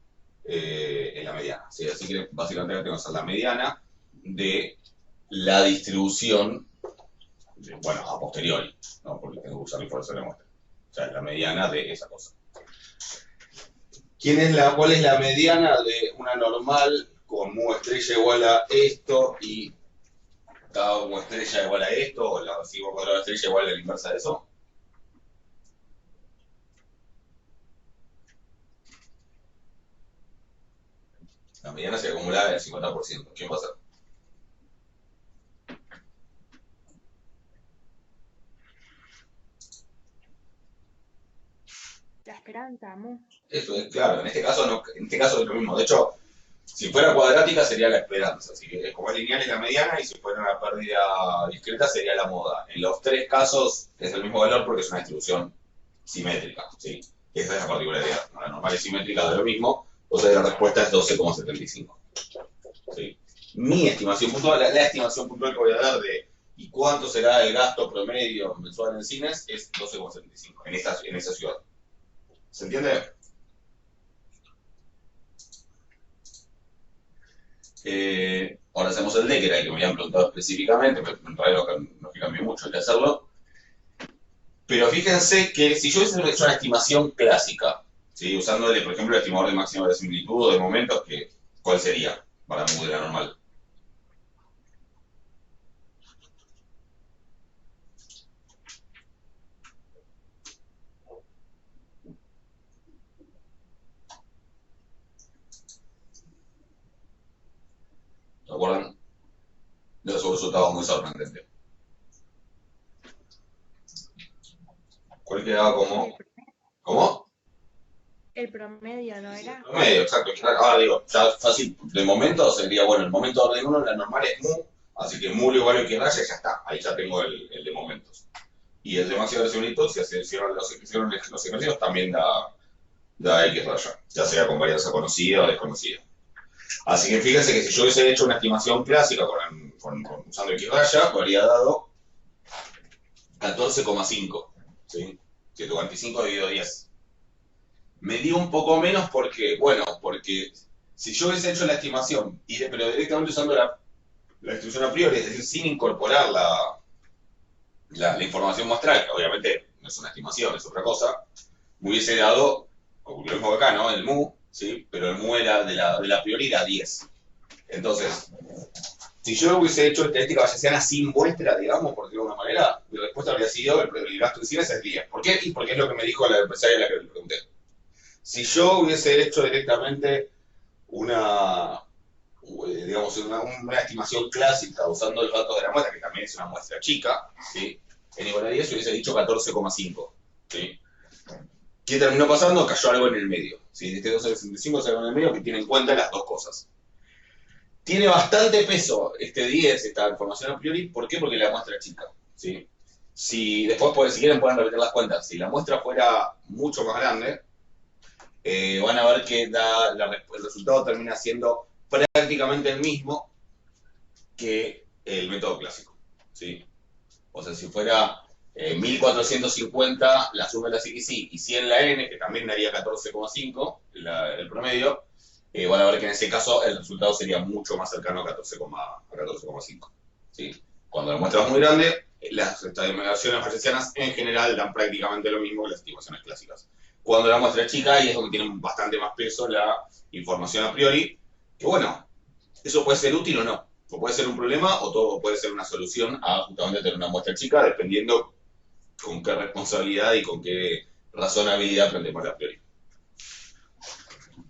en la mediana. ¿Sí? Así que básicamente tenemos a la mediana de la distribución, bueno, a posteriori, ¿no? Porque tengo que usar la información de la muestra. O sea, es la mediana de esa cosa. ¿Cuál es la mediana de una normal con mu estrella igual a esto y tau mu estrella igual a esto, o la sigma cuadrada de estrella igual a la inversa de eso? La mediana se acumula el 50%. ¿Quién va a ser? La esperanza, mu. Eso es claro, en este caso no, en este caso es lo mismo. De hecho, si fuera cuadrática sería la esperanza, así que como es lineal es la mediana y si fuera una pérdida discreta sería la moda. En los tres casos es el mismo valor porque es una distribución simétrica, ¿sí? Esa es la particularidad, ¿no? La normal es simétrica de lo mismo, entonces la respuesta es 12,75. ¿Sí? Mi estimación puntual, la estimación puntual que voy a dar de ¿y cuánto será el gasto promedio mensual en cines? Es 12,75 en esa ciudad. ¿Se entiende? Ahora hacemos el D, que era el que me habían preguntado específicamente, pero en realidad no que cambió mucho, hay que hacerlo. Pero fíjense que si yo hubiese hecho una estimación clásica, ¿sí? Usándole, por ejemplo, el estimador de máxima verosimilitud o de momentos, ¿cuál sería para mu de la normal? ¿Se acuerdan? De esos resultados muy sorprendentes. ¿Cuál quedaba como? ¿Cómo? El promedio, ¿no era? Promedio, exacto. Ahora digo, ya fácil, de momento sería, bueno, el momento de orden 1, la normal es mu, así que mu igual a X raya, ya está. Ahí ya tengo el de momentos. Y el de máxima verosimilitud, si se hicieron los ejercicios, también da X raya, ya sea con varianza conocida o desconocida. Así que fíjense que si yo hubiese hecho una estimación clásica usando X raya, me habría dado 14,5, ¿sí? 145 dividido 10. Me dio un poco menos porque si yo hubiese hecho la estimación, pero directamente usando la distribución a priori, es decir, sin incorporar la información muestral, que obviamente no es una estimación, es otra cosa, me hubiese dado, lo mismo que acá, ¿no? El mu, ¿sí? Pero el mu era de la priori era 10. Entonces, si yo hubiese hecho estadística bayesiana sin muestra, digamos, por decirlo de alguna manera, mi respuesta habría sido el gasto en cines es 10. ¿Por qué? Y porque es lo que me dijo la empresaria a la que le pregunté. Si yo hubiese hecho directamente digamos, una estimación clásica usando los datos de la muestra, que también es una muestra chica, ¿sí? En igual a 10 hubiese dicho 14,5, ¿sí? ¿Qué terminó pasando? Cayó algo en el medio, ¿sí? Este 12,65 es algo en el medio que tiene en cuenta las dos cosas. Tiene bastante peso este 10, esta información a priori, ¿por qué? Porque la muestra es chica, ¿sí? Si después, si quieren, pueden repetir las cuentas. Si la muestra fuera mucho más grande, van a ver que el resultado termina siendo prácticamente el mismo que el método clásico, ¿sí? O sea, si fuera 1450 la suma de la XY y 100 la N, que también daría 14,5 el promedio, van a ver que en ese caso el resultado sería mucho más cercano a 14,5, ¿sí? Cuando la muestra es muy grande, las estimaciones bayesianas en general dan prácticamente lo mismo que las estimaciones clásicas. Cuando la muestra es chica, ahí es donde tiene bastante más peso la información a priori, que bueno, eso puede ser útil o no, o puede ser un problema o todo puede ser una solución a justamente tener una muestra chica, dependiendo con qué responsabilidad y con qué razonabilidad aprendemos la priori.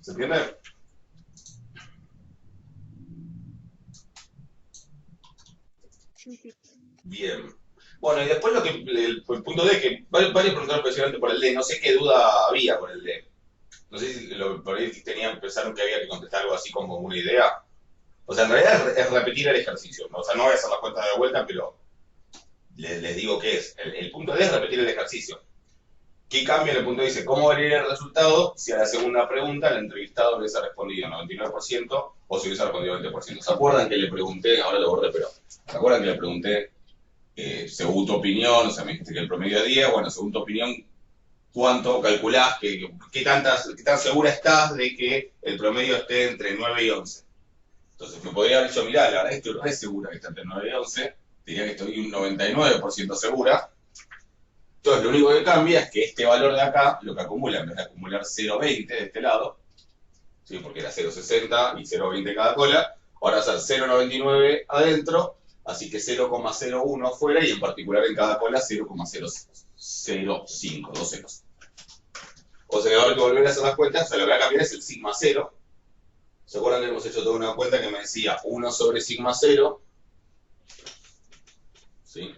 ¿Se entiende? Sí, sí. Bien. Bueno, y después el punto D, que varios preguntaron precisamente por el D, no sé qué duda había con el D. No sé si por ahí pensaron que había que contestar algo así como una idea. O sea, en realidad es repetir el ejercicio, ¿no? O sea, no voy a hacer la cuenta de vuelta, pero les digo qué es. El punto D es repetir el ejercicio. ¿Qué cambia en el punto D? Dice, ¿cómo variaría el resultado si a la segunda pregunta el entrevistado hubiese respondido 99% o si hubiese respondido 20%? ¿Se acuerdan que le pregunté, ahora lo borré, pero ¿se acuerdan que le pregunté, según tu opinión, o sea, me dijiste que el promedio es 10, bueno, según tu opinión, ¿cuánto calculás, qué tan segura estás de que el promedio esté entre 9 y 11? Entonces me podría haber dicho, mirá, la verdad es que estoy re segura que está entre 9 y 11, diría que estoy un 99% segura. Entonces lo único que cambia es que este valor de acá, lo que acumula, en vez de acumular 0,20 de este lado, ¿sí? Porque era 0,60 y 0,20 cada cola, ahora va a ser 0,99 adentro, así que 0,01 fuera y en particular en cada cola 0,005, dos ceros. O sea que ahora que volver a hacer las cuentas, o sea, lo que va a cambiar es el sigma 0. ¿Se acuerdan que hemos hecho toda una cuenta que me decía 1 sobre sigma 0? ¿Sí?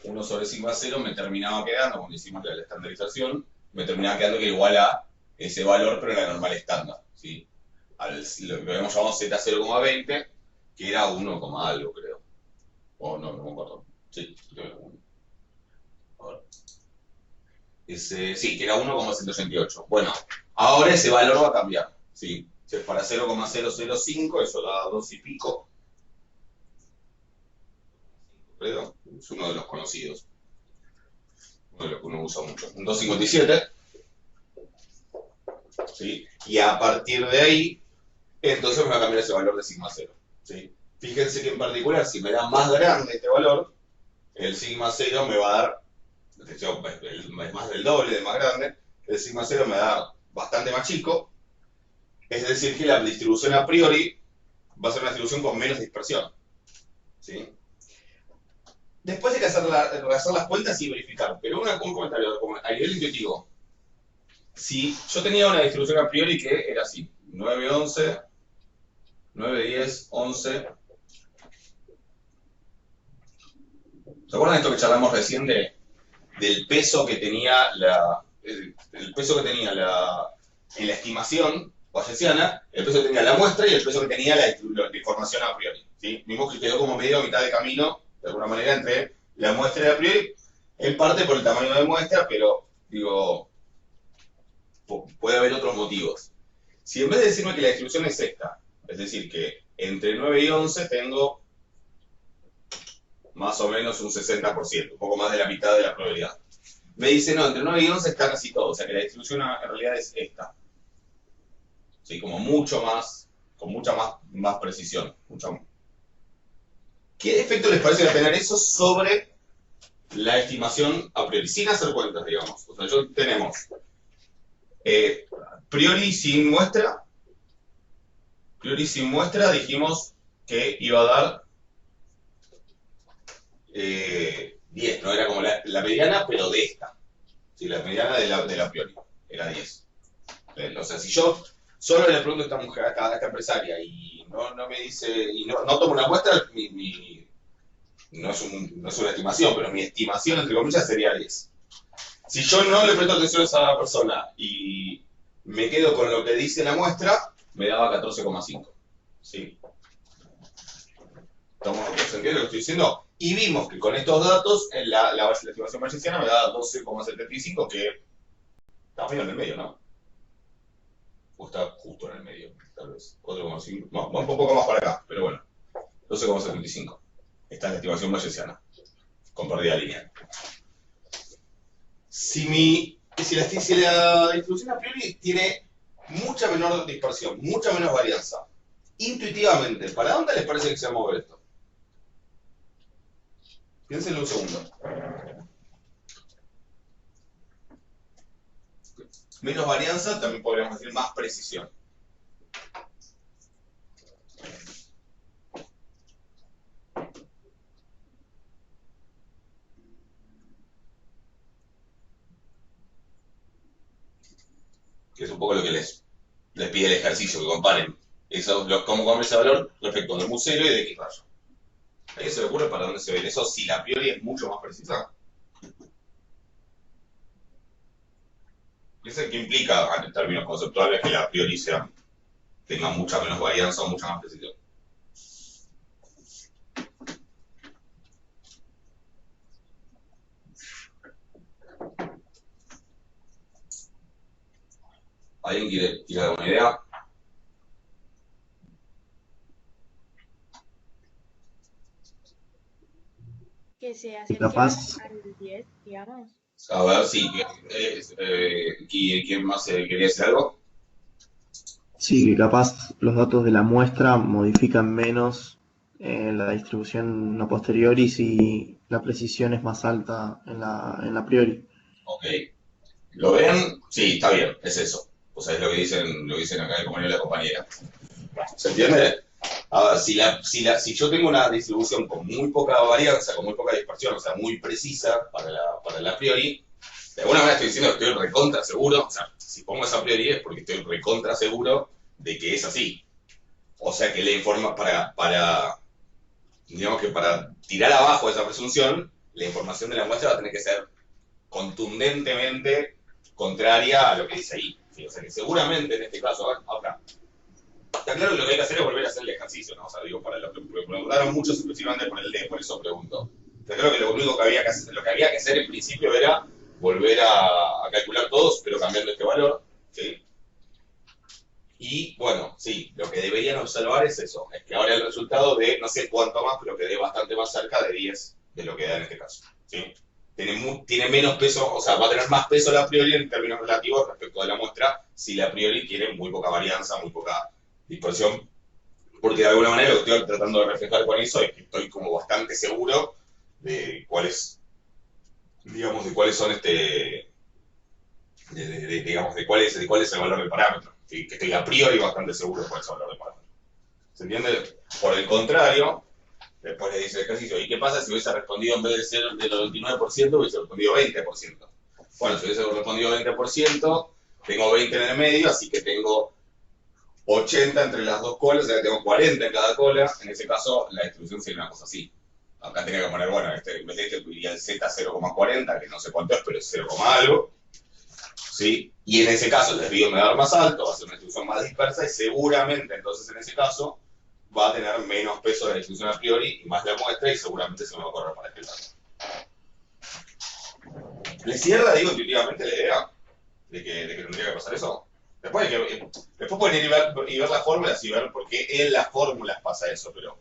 1 sobre sigma 0 me terminaba quedando, cuando hicimos la estandarización, me terminaba quedando que igual a ese valor, pero en la normal estándar. ¿Sí? Lo que habíamos llamado Z0,20, que era 1, algo, creo. O no me acuerdo. Sí, sí, que era 1,188. Bueno, ahora ese valor va a cambiar. ¿Sí? Para 0,005 eso da 2 y pico. Creo, es uno de los conocidos. Uno de los que uno usa mucho. Un 2,57. ¿Sí? Y a partir de ahí, entonces me va a cambiar ese valor de sigma 0. ¿Sí? Fíjense que en particular, si me da más grande este valor, el sigma 0 me va a dar, es más del doble de más grande, el sigma 0 me da bastante más chico, es decir que la distribución a priori va a ser una distribución con menos dispersión. ¿Sí? Después hay que hacer las cuentas y verificar, pero un comentario a nivel intuitivo. Si yo tenía una distribución a priori que era así, 9, 11, 9, 10, 11. ¿Se acuerdan de esto que charlamos recién del peso que tenía el peso que tenía en la estimación bayesiana, el peso que tenía la muestra y el peso que tenía la información a priori? ¿Sí? Mismo que quedó como medio a mitad de camino, de alguna manera, entre la muestra y a priori, en parte por el tamaño de muestra, pero digo, puede haber otros motivos. Si en vez de decirme que la distribución es esta, es decir, que entre 9 y 11 tengo más o menos un 60%, un poco más de la mitad de la probabilidad. Me dice, no, entre 9 y 11 está casi todo, o sea que la distribución en realidad es esta. ¿Sí? Como mucho más, con mucha más precisión. ¿Qué efecto les parece tener eso sobre la estimación a priori? Sin hacer cuentas, digamos. O sea, tenemos priori sin muestra dijimos que iba a dar 10, no era como la mediana, pero de esta. ¿Sí? La mediana de la priori era 10. O sea, si yo solo le pregunto a esta mujer, a esta empresaria, y no me dice, y no tomo una muestra, no es una estimación, pero mi estimación, entre comillas, sería 10. Si yo no le presto atención a esa persona y me quedo con lo que dice la muestra, me daba 14,5. ¿Sí? ¿Estamos entendiendo lo que estoy diciendo? Y vimos que con estos datos, la estimación bayesiana me da 12,75, que está medio en el medio, ¿no? O está justo en el medio, tal vez. 4,5. No, va un poco más para acá, pero bueno. 12,75. Esta es la estimación bayesiana, con pérdida lineal. Si la distribución a priori tiene mucha menor dispersión, mucha menos varianza, intuitivamente, ¿para dónde les parece que se va a mover esto? Piénsenlo un segundo. Menos varianza, también podríamos decir más precisión. que es un poco lo que les pide el ejercicio, que comparen cómo cambia ese valor respecto del mu 0 y de x rayo. ¿A qué se le ocurre para dónde se ve eso si la a priori es mucho más precisa? ¿Qué es el que implica, en términos conceptuales, que la a priori tenga mucha menos varianza o mucha más precisión? ¿Alguien quiere tirar alguna idea? Que se acerque Capaz, más al 10, digamos. A ver, sí. ¿Quién más quería decir algo? sí, que capaz los datos de la muestra modifican menos la distribución a posteriori si la precisión es más alta en la priori. Ok. ¿Lo ven? Sí, está bien, es eso. O sea, es lo que dicen acá el compañero y la compañera. ¿Se entiende? A ver, si yo tengo una distribución con muy poca varianza, con muy poca dispersión, o sea, muy precisa para la a priori, de alguna manera estoy diciendo que estoy recontra seguro, o sea, si pongo esa a priori es porque estoy recontra seguro de que es así. O sea, que le informa digamos que para tirar abajo esa presunción, la información de la muestra va a tener que ser contundentemente contraria a lo que dice ahí. ¿Sí? O sea, que seguramente en este caso, acá, está claro que lo que hay que hacer es volver a hacer el ejercicio, ¿no? O sea, digo, para lo que me preguntaron mucho exclusivamente por el D, por eso pregunto. Está claro que lo único que había que hacer, lo que había que hacer en principio era volver a calcular todos, pero cambiando este valor, ¿sí? Y bueno, sí, lo que deberían observar es eso, es que ahora el resultado de no sé cuánto más, pero que dé bastante más cerca de 10 de lo que da en este caso, ¿sí? Tiene menos peso, o sea, va a tener más peso la a priori en términos relativos respecto de la muestra si la a priori tiene muy poca varianza, muy poca dispersión, porque de alguna manera lo que estoy tratando de reflejar con eso es que estoy como bastante seguro de cuáles, digamos, de cuáles son digamos, de cuál es el valor del parámetro, ¿sí? Que estoy a priori bastante seguro de cuál es el valor del parámetro. ¿Se entiende? Por el contrario, después le dice el ejercicio, ¿y qué pasa si hubiese respondido en vez de ser del 99%, hubiese respondido 20%? Bueno, si hubiese respondido 20%, tengo 20 en el medio, así que tengo 80 entre las dos colas, o sea que tengo 40 en cada cola. En ese caso, la distribución sería una cosa así. Acá tenía que poner, bueno, en vez de este iría el Z 0,40, que no sé cuánto es, pero es 0, algo. ¿Sí? Y en ese caso el desvío me va a dar más alto, va a ser una distribución más dispersa y seguramente entonces en ese caso va a tener menos peso de la distribución a priori y más la muestra y seguramente se me va a correr para este lado. ¿Le cierra, digo, intuitivamente la idea de que tendría que pasar eso? Después pueden ir y ver las fórmulas y ver por qué en las fórmulas pasa eso, pero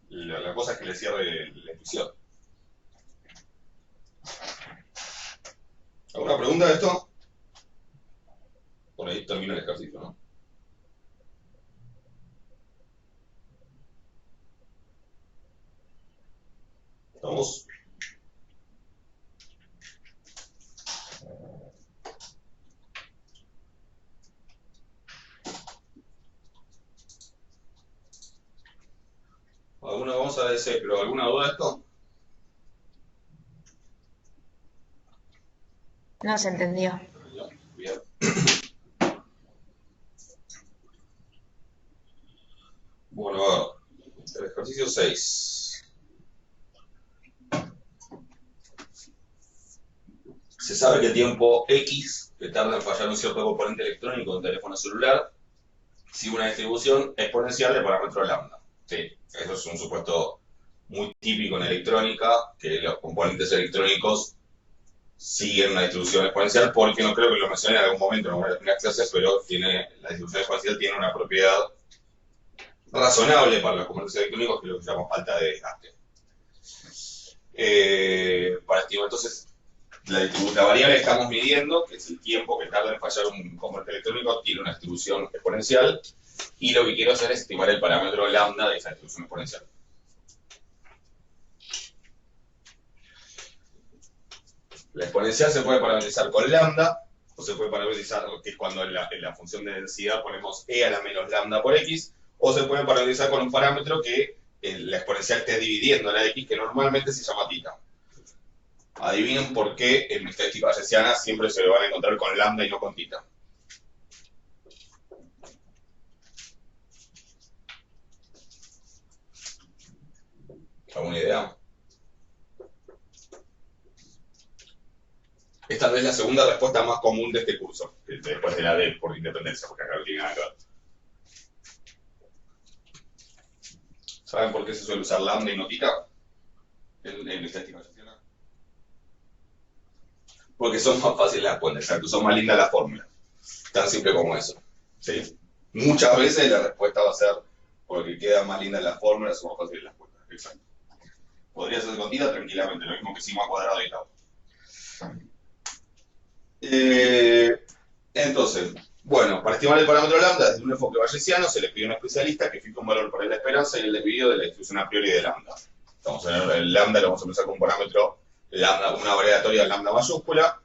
la cosa es que le cierre la intuición. ¿Alguna pregunta de esto? Por ahí termina el ejercicio, ¿no? ¿Estamos? Vamos a ver ese, pero ¿alguna duda de esto? No se entendió. Bien. Bueno, a ver, el ejercicio 6. Se sabe que el tiempo X que tarda en fallar un cierto componente electrónico de un teléfono celular sigue una distribución exponencial de parámetro lambda. Sí, eso es un supuesto muy típico en electrónica, que los componentes electrónicos siguen una distribución exponencial, porque no creo que lo mencioné en algún momento en alguna de las primeras clases, pero la distribución exponencial tiene una propiedad razonable para los componentes electrónicos, que es lo que se llama falta de desgaste. Para estimar entonces la variable que estamos midiendo, que es el tiempo que tarda en fallar un componente electrónico, tiene una distribución exponencial, y lo que quiero hacer es estimar el parámetro lambda de esa distribución exponencial. La exponencial se puede parametrizar con lambda, o se puede parametrizar, que es cuando en la función de densidad ponemos e a la menos lambda por x, o se puede parametrizar con un parámetro que la exponencial esté dividiendo la x, que normalmente se llama θ. Adivinen por qué en mi estadística bayesiana siempre se lo van a encontrar con lambda y no con tita. ¿Alguna idea? Es tal vez la segunda respuesta más común de este curso, después de la D por independencia, porque acá no tiene nada que ver. ¿Saben por qué se suele usar lambda y no tita en estadística bayesiana? Porque son más fáciles las cuentas, exacto, son más lindas las fórmulas. Tan simple como eso. ¿Sí? Muchas veces la respuesta va a ser porque quedan más lindas las fórmulas, son más fáciles las cuentas. Exacto. Podría ser con tita tranquilamente, lo mismo que sigma cuadrado y tau. Entonces, bueno, para estimar el parámetro lambda desde un enfoque bayesiano se le pide a un especialista que fije un valor para la esperanza y el desvío de la distribución a priori de lambda. Estamos en el lambda, lo vamos a empezar con un parámetro lambda, una variatoria lambda mayúscula,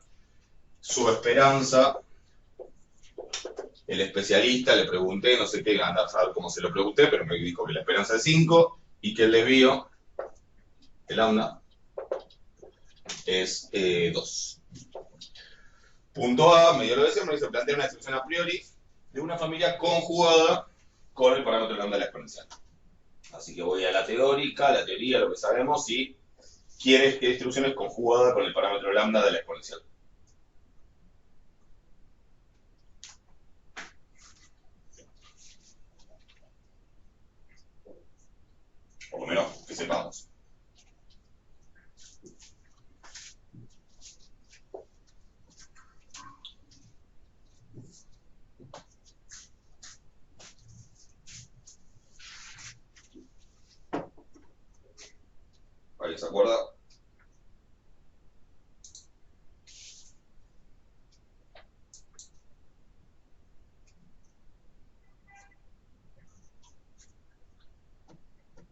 su esperanza, el especialista, le pregunté, no sé qué, anda a saber cómo se lo pregunté, pero me dijo que la esperanza es 5 y que el desvío de lambda es 2. Punto A, me dio lo de siempre, se plantea una distribución a priori de una familia conjugada con el parámetro lambda de la exponencial. Así que voy a la teoría, lo que sabemos, y qué distribución es conjugada con el parámetro lambda de la exponencial. Por lo menos que sepamos. ¿Alguien se acuerda?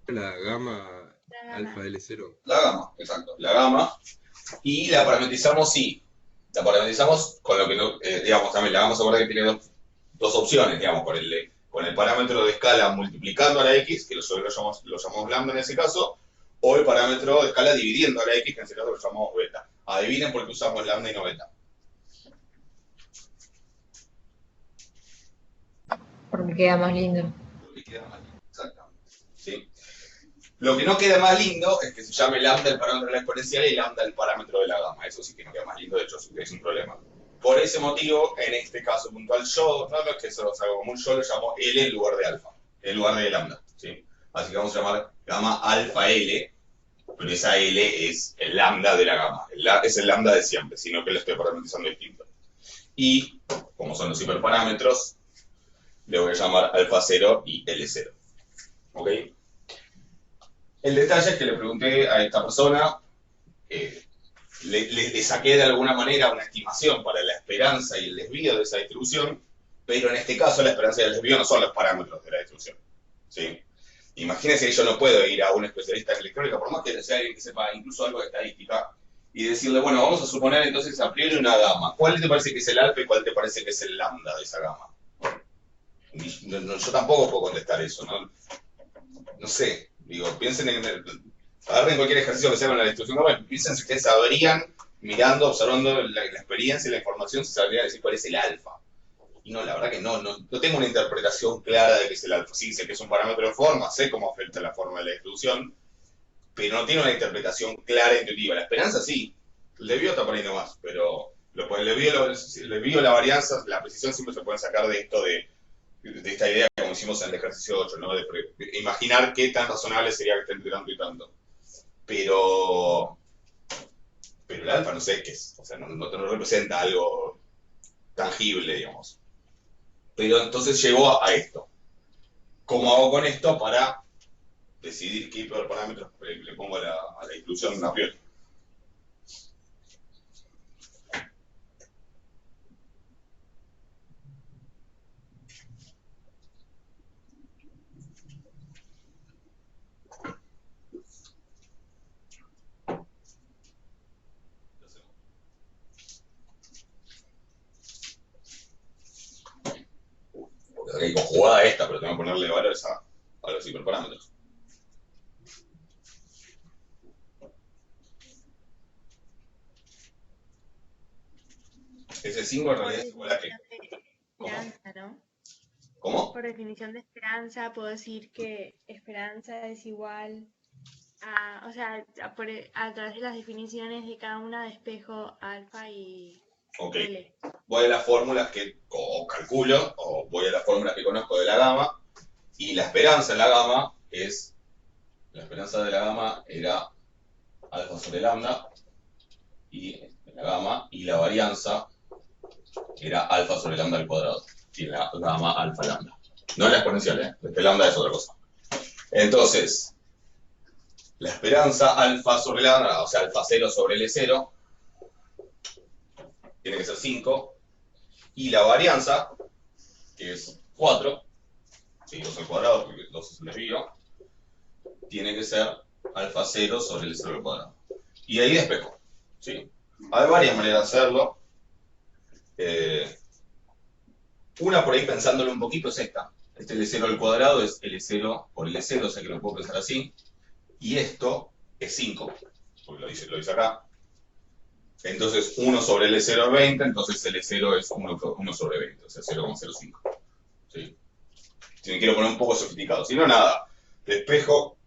La gama alfa L0. La gama, exacto, la gama. Y la parametrizamos, sí. La parametrizamos con lo que no, digamos, también la gama se acuerda que tiene dos opciones, digamos, con el parámetro de escala multiplicando a la x, que lo llamamos lambda en ese caso, o el parámetro de escala dividiendo a la x, que en ese caso lo llamamos beta. Adivinen por qué usamos lambda y no beta. Porque queda más lindo. Porque queda más lindo, exactamente. ¿Sí? Lo que no queda más lindo es que se llame lambda el parámetro de la exponencial y lambda el parámetro de la gama. Eso sí que no queda más lindo, de hecho es un problema. Por ese motivo, en este caso puntual, no es que eso es algo común, yo lo llamo L en lugar de alfa, en lugar de lambda. ¿Sí? Así que vamos a llamar gama alfa L, pero esa L es el lambda de la gama. Es el lambda de siempre, sino que lo estoy parametrizando distinto. Y, como son los hiperparámetros, le voy a llamar alfa 0 y L0. ¿Ok? El detalle es que le pregunté a esta persona, le saqué de alguna manera una estimación para la esperanza y el desvío de esa distribución, pero en este caso la esperanza y el desvío no son los parámetros de la distribución. ¿Sí? Imagínense que yo no puedo ir a un especialista en electrónica, por más que sea alguien que sepa incluso algo de estadística, y decirle, bueno, vamos a suponer entonces a priori una gama. ¿Cuál te parece que es el alfa y cuál te parece que es el lambda de esa gama? Yo tampoco puedo contestar eso, ¿no? No sé, digo, piensen agarren cualquier ejercicio que se haga en la distribución gamma, piensen si ustedes sabrían, mirando, observando la experiencia y la información, si sabrían decir cuál es el alfa. Y no, la verdad que no tengo una interpretación clara de qué es el alfa. Sí, sé que es un parámetro de forma, sé cómo afecta la forma de la distribución, pero no tiene una interpretación clara e intuitiva. La esperanza sí, el desvío está por ahí nomás, pero el desvío, la varianza, la precisión siempre se pueden sacar de esto de esta idea como hicimos en el ejercicio 8, ¿no? De imaginar qué tan razonable sería que esté entre tanto y tanto. Pero el alfa no sé qué es, o sea, no representa algo tangible, digamos. Pero entonces llegó a esto. ¿Cómo hago con esto para decidir qué hiperparámetros le pongo a la distribución a priori? Hay conjugada esta, pero tengo que ponerle valores a los hiperparámetros. ese 5 en Por realidad es igual a qué. definición de ¿Cómo? esperanza, ¿no? ¿Cómo? Por definición de esperanza, puedo decir que esperanza es igual a, o sea, a través de las definiciones de cada una de espejo, alfa y Ok. L. Voy a las fórmulas que o calculo, o voy a las fórmulas que conozco de la gama, y la esperanza en la gama es, la esperanza de la gama era alfa sobre lambda, y en la gama, y la varianza era alfa sobre lambda al cuadrado, y la gama alfa lambda. No es la exponencial, porque lambda es otra cosa. Entonces, la esperanza alfa sobre lambda, o sea, alfa 0 sobre L0, tiene que ser 5, y la varianza, que es 4, ¿sí? 2 al cuadrado, porque 2 es un desvío, tiene que ser alfa 0 sobre L0 al cuadrado. Y ahí despejo, ¿sí? Hay varias maneras de hacerlo. Una por ahí pensándolo un poquito es esta. Este L0 al cuadrado es L0 por L0, o sea que lo puedo pensar así. Y esto es 5, porque lo dice acá. Entonces 1 sobre L0 es 20, entonces L0 es 1 sobre 20, o sea 0,05. ¿Sí? Si me quiero poner un poco sofisticado. Si no, nada. Despejo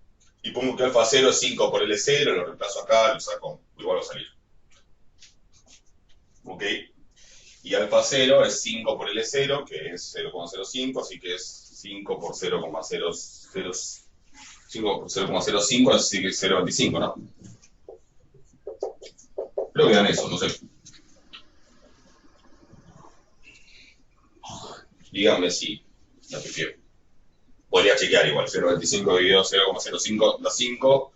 y pongo que alfa 0 es 5 por L0, lo reemplazo acá, lo saco, igual va a salir. ¿Ok? Y alfa 0 es 5 por L0, que es 0,05, así que es 5 por 5 por 0,05, así que es 0,25, ¿no? Creo que dan eso, no sé. Díganme si la prefiero. Podría chequear igual, 0,25 dividido 0,05 da 5,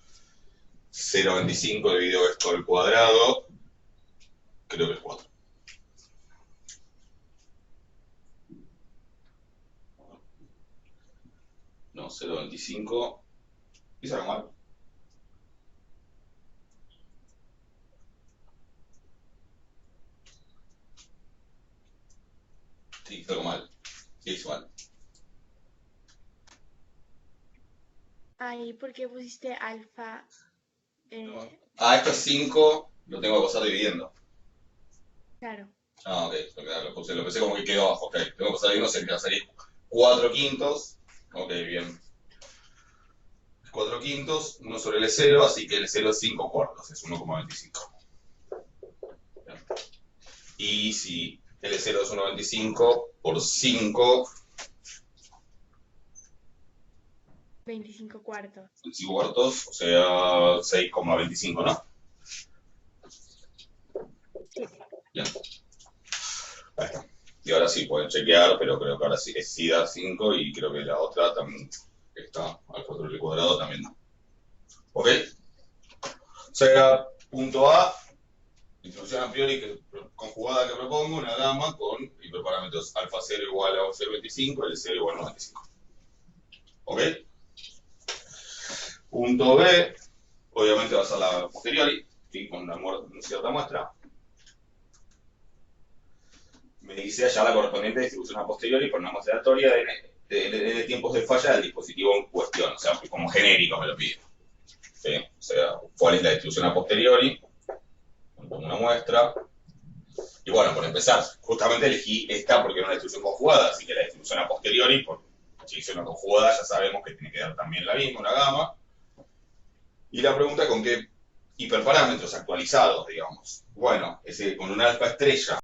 0,25 dividido esto al cuadrado, creo que es 4. No, 0,25. ¿Hice algo mal? Sí, hice algo mal. Sí, hice mal. Ahí, ¿por qué pusiste alfa? Esto es 5, lo tengo que pasar dividiendo. Claro. Ok, lo pensé como que quedó abajo, ok. Tengo que pasar dividiendo, se me va a salir 4 quintos. Ok, bien. 4 quintos, 1 sobre L0, así que L0 es 5 cuartos, es 1,25. Y si L0 es 1,25 por 5, 25 cuartos. 25 cuartos, o sea, 6,25, ¿no? Sí. Bien. Ahí está. Y ahora sí pueden chequear, pero creo que ahora sí da 5 y creo que la otra también está al cuadrado al cuadrado también da. ¿Ok? O sea, punto A, distribución a priori conjugada que propongo, una gama con hiperparámetros alfa 0 igual a 0,25, L0 igual a 95. ¿Ok? Punto B, obviamente va a ser la posteriori, ¿sí? Con una cierta muestra. Me dice allá la correspondiente distribución a posteriori por una muestra aleatoria de tiempos de falla del dispositivo en cuestión, o sea, como genérico me lo pide. ¿Sí? O sea, cuál es la distribución a posteriori, pongo una muestra. Y bueno, por empezar, justamente elegí esta porque era una distribución conjugada, así que la distribución a posteriori, por si es una conjugada, ya sabemos que tiene que dar también la misma, una gama. Y la pregunta con qué hiperparámetros actualizados, digamos. Bueno, con un alfa estrella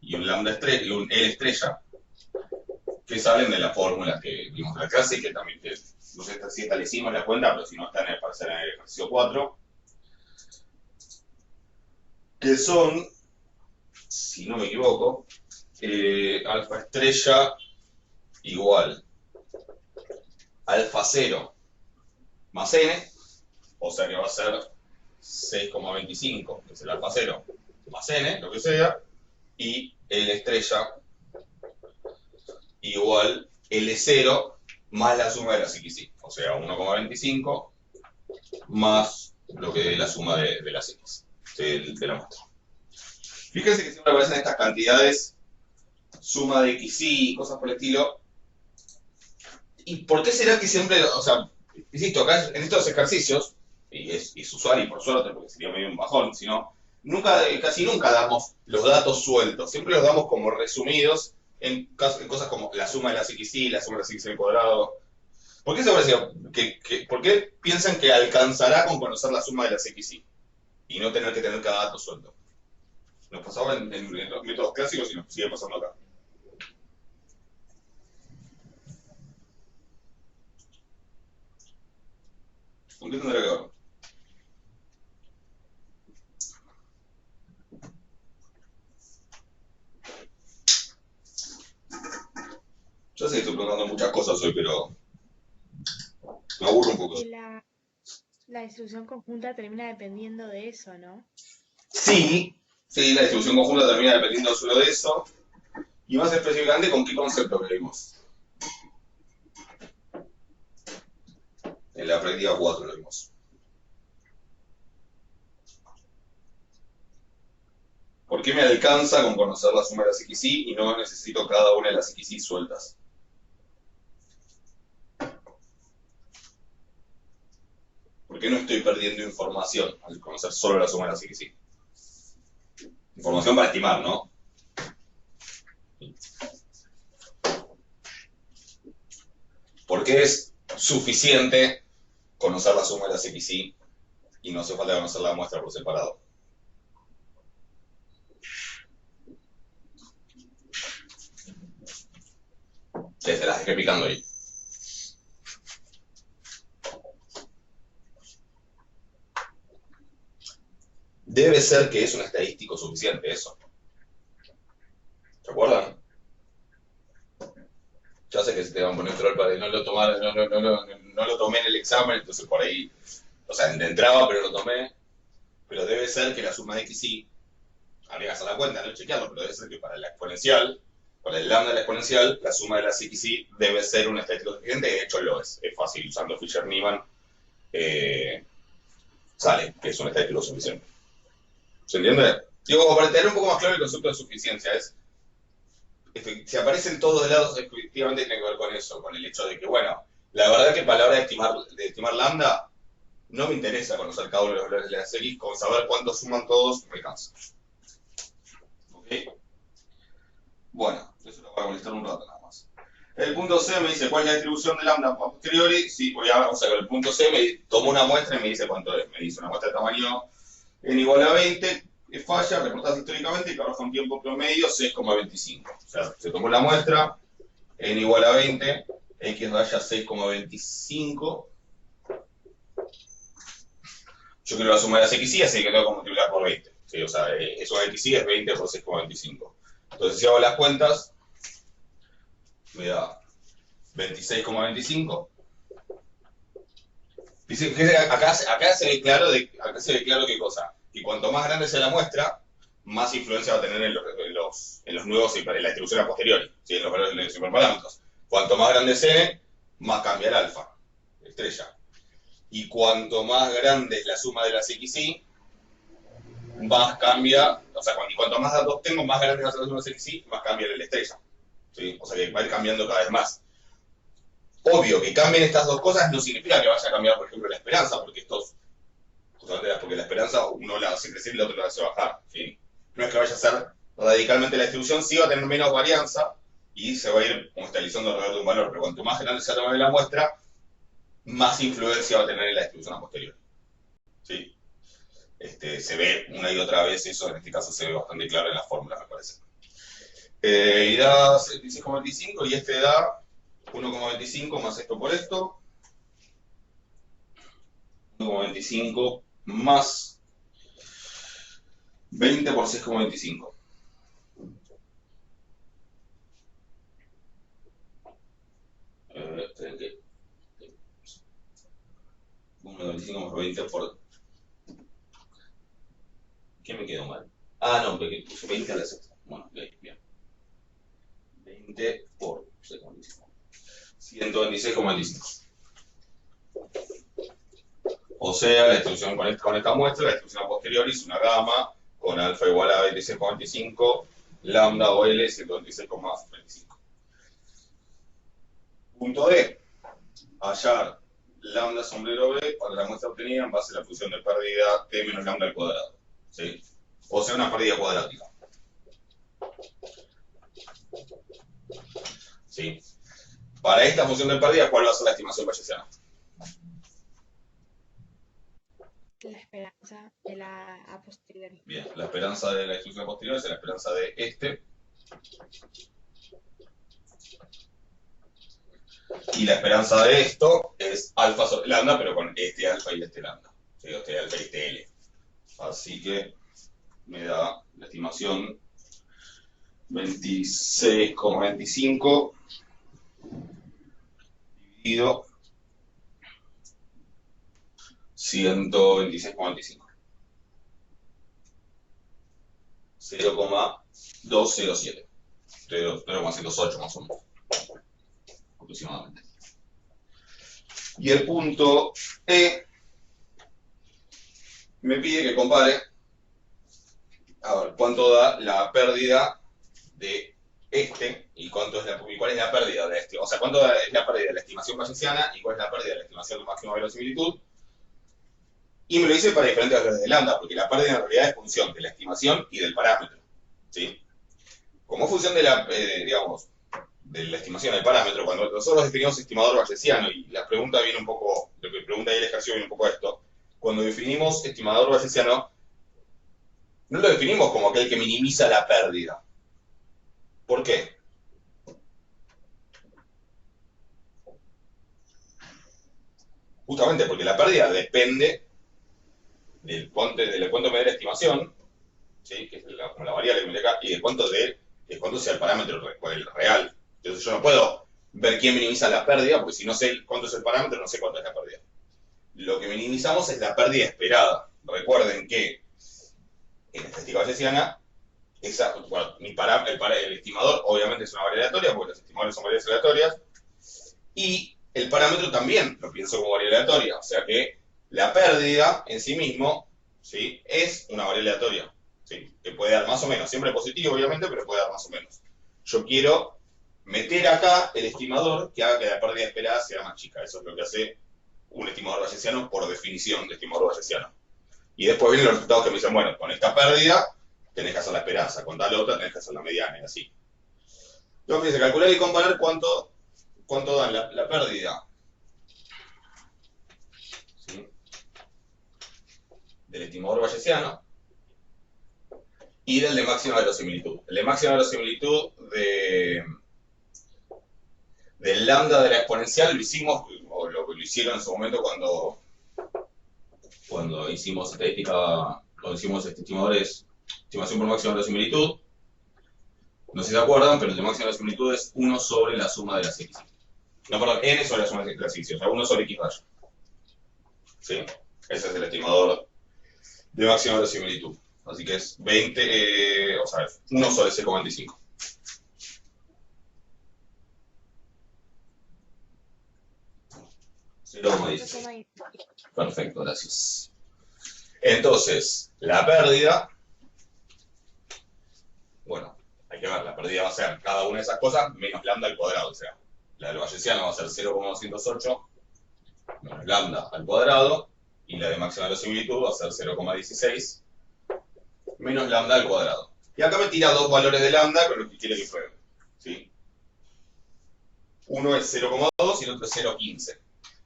y un lambda estrella y un L estrella, que salen de la fórmula que vimos en la clase y que también, no sé si esta le hicimos la cuenta, pero si no están en el ejercicio 4, que son, si no me equivoco, alfa estrella igual alfa 0 más n, o sea que va a ser 6,25, que es el alfa 0, más n, lo que sea, y L estrella igual L0 más la suma de las X, o sea, 1,25 más lo que es la suma de las X, de la muestra. Fíjense que siempre aparecen estas cantidades, suma de XY, cosas por el estilo. ¿Y por qué será que siempre, o sea, insisto, acá en estos ejercicios, y es usual y por suerte, porque sería medio un bajón, si no, casi nunca damos los datos sueltos, siempre los damos como resumidos en cosas como la suma de las XY, la suma de las XY al cuadrado. ¿Por qué se parece por qué piensan que alcanzará con conocer la suma de las XY y no tener que tener cada dato suelto? Nos pasaba en los métodos clásicos y nos sigue pasando acá. ¿Con qué tendrá que ver? Yo sé que estoy preguntando muchas cosas hoy, pero me aburro un poco. Que la distribución conjunta termina dependiendo de eso, ¿no? Sí, la distribución conjunta termina dependiendo solo de eso. Y más específicamente, ¿con qué concepto que vimos? En la práctica 4 lo vimos. ¿Por qué me alcanza con conocer la suma de las XY y no necesito cada una de las XY sueltas? ¿Por qué no estoy perdiendo información al conocer solo la suma de las XY? Información para estimar, ¿no? ¿Por qué es suficiente conocer la suma de las XY y no hace falta conocer la muestra por separado? Que se las dejé picando ahí. Debe ser que es un estadístico suficiente eso. ¿Se acuerdan? Ya sé que se te van a poner troll para no lo tomar, no lo tomé en el examen, entonces por ahí, o sea, entraba pero lo tomé. Pero debe ser que la suma de XY, habría que hacer la cuenta, no chequearlo, pero debe ser que para la exponencial, para el lambda de la exponencial, la suma de las XY debe ser un estadístico suficiente, y de hecho lo es fácil, usando Fisher-Neyman, sale que es un estadístico suficiente. ¿Se entiende? Digo, como para tener un poco más claro el concepto de suficiencia, si aparecen todos lados, efectivamente tiene que ver con eso, con el hecho de que, bueno, la verdad que para la hora de estimar lambda, no me interesa conocer cada uno de los valores de las X, con saber cuántos suman todos, me cansa. ¿Ok? Bueno, eso lo voy a molestar un rato nada más. El punto C me dice cuál es la distribución de lambda a posteriori. Sí, vamos a ver, el punto C me toma una muestra y me dice cuánto es. Me dice una muestra de tamaño n igual a 20, falla, reportada históricamente y que arroja un tiempo promedio 6,25. O sea, se tomó la muestra, n igual a 20, x raya 6,25. Yo quiero la suma de las XY, así que tengo que multiplicar por 20. ¿Sí? O sea, eso de XY es 20 por 6,25. Entonces, si hago las cuentas, me da 26,25. Dice, acá se ve claro qué cosa. Que cuanto más grande sea la muestra, más influencia va a tener en los nuevos, en la distribución a posteriori, ¿sí? En los valores de los hiperparámetros. Cuanto más grande sea, más cambia el alfa, estrella. Y cuanto más grande es la suma de las XY, más cambia, o sea, cuanto más datos tengo, más grande va a ser la suma de las XY, más cambia la estrella. ¿Sí? O sea que va a ir cambiando cada vez más. Obvio que cambien estas dos cosas no significa que vaya a cambiar, por ejemplo, la esperanza, porque porque la esperanza uno la hace crecer y la otra la hace bajar. ¿Sí? No es que vaya a ser radicalmente la distribución, sí va a tener menos varianza y se va a ir como estabilizando alrededor de un valor, pero cuanto más grande sea el tamaño de la muestra, más influencia va a tener en la distribución a posteriori. ¿Sí? Se ve una y otra vez eso, en este caso se ve bastante claro en la fórmula, me parece. Y da 16,25 y este da 1,25 más esto por esto. 1,25 más 20 por 6,25. Esperen que 1,25 más 20 por... ¿Qué me quedó mal? Ah, no, porque puse 20 a la sexta. Bueno, ok, bien. 20 por 6,25. 126,25. O sea, la distribución con esta muestra, la distribución a posteriori es una gama con alfa igual a 26,25, lambda o L 126,25. Punto D. Hallar lambda sombrero B para la muestra obtenida en base a la función de pérdida T menos lambda al cuadrado. ¿Sí? o sea una pérdida cuadrática. ¿Sí? Para esta función de pérdida, ¿cuál va a ser la estimación bayesiana? La esperanza de la a posteriori. Bien, la esperanza de la distribución posterior es la esperanza de este. Y la esperanza de esto es alfa sobre lambda, pero con este alfa y este lambda. ¿Sí? Este alfa y este L. Así que me da la estimación 26,25 dividido 126,25. 0,207. 0,108 más o menos. Aproximadamente. Y el punto E me pide que compare, a ver, cuánto da la pérdida de este y cuál es la pérdida de este. O sea, cuánto es la pérdida de la estimación bayesiana y cuál es la pérdida de la estimación de máxima verosimilitud. Y me lo dice para diferentes valores de lambda, porque la pérdida en realidad es función de la estimación y del parámetro. ¿Sí? Como función de la, digamos, de la estimación del parámetro, cuando nosotros definimos estimador bayesiano, y la pregunta viene un poco, lo que pregunta ahí el ejercicio viene un poco a esto, cuando definimos estimador bayesiano, no lo definimos como aquel que minimiza la pérdida. ¿Por qué? Justamente porque la pérdida depende del cuánto medir la estimación, ¿sí? Que es como la variable que me acá, y de cuánto sea el parámetro el real. Entonces yo no puedo ver quién minimiza la pérdida, porque si no sé cuánto es el parámetro, no sé cuánto es la pérdida. Lo que minimizamos es la pérdida esperada. Recuerden que en la estadística bayesiana, bueno, el estimador obviamente es una variable aleatoria, porque los estimadores son variables aleatorias, y el parámetro también lo pienso como variable aleatoria, o sea que la pérdida en sí mismo, ¿sí? Es una variable aleatoria, ¿sí? Que puede dar más o menos, siempre positivo obviamente, pero puede dar más o menos. Yo quiero meter acá el estimador que haga que la pérdida esperada sea más chica. Eso es lo que hace un estimador bayesiano por definición de estimador bayesiano. Y después vienen los resultados que me dicen, bueno, con esta pérdida tenés que hacer la esperanza, con tal otra tenés que hacer la mediana y así. Entonces me dice calcular y comparar cuánto da la pérdida, ¿sí? Del estimador bayesiano y del de máxima verosimilitud. El de máxima verosimilitud del lambda de la exponencial lo hicimos, o lo hicieron en su momento cuando hicimos estadística, cuando hicimos estimación por máxima verosimilitud. No sé si se acuerdan, pero el de máxima verosimilitud es 1 sobre la suma de las x. No, perdón, n sobre la suma de las x, o sea, 1 sobre x rayo. ¿Sí? Ese es el estimador de máxima verosimilitud. Así que es 20, o sea, 1 sobre 0,25. Perfecto, gracias. Entonces, la pérdida, bueno, hay que ver, la pérdida va a ser cada una de esas cosas menos lambda al cuadrado, o sea, la del bayesiano va a ser 0,208 menos lambda al cuadrado, y la de máxima verosimilitud va a ser 0,16 menos lambda al cuadrado. Y acá me tira dos valores de lambda con los que quiere que pruebe, ¿sí? Uno es 0,2 y el otro es 0,15.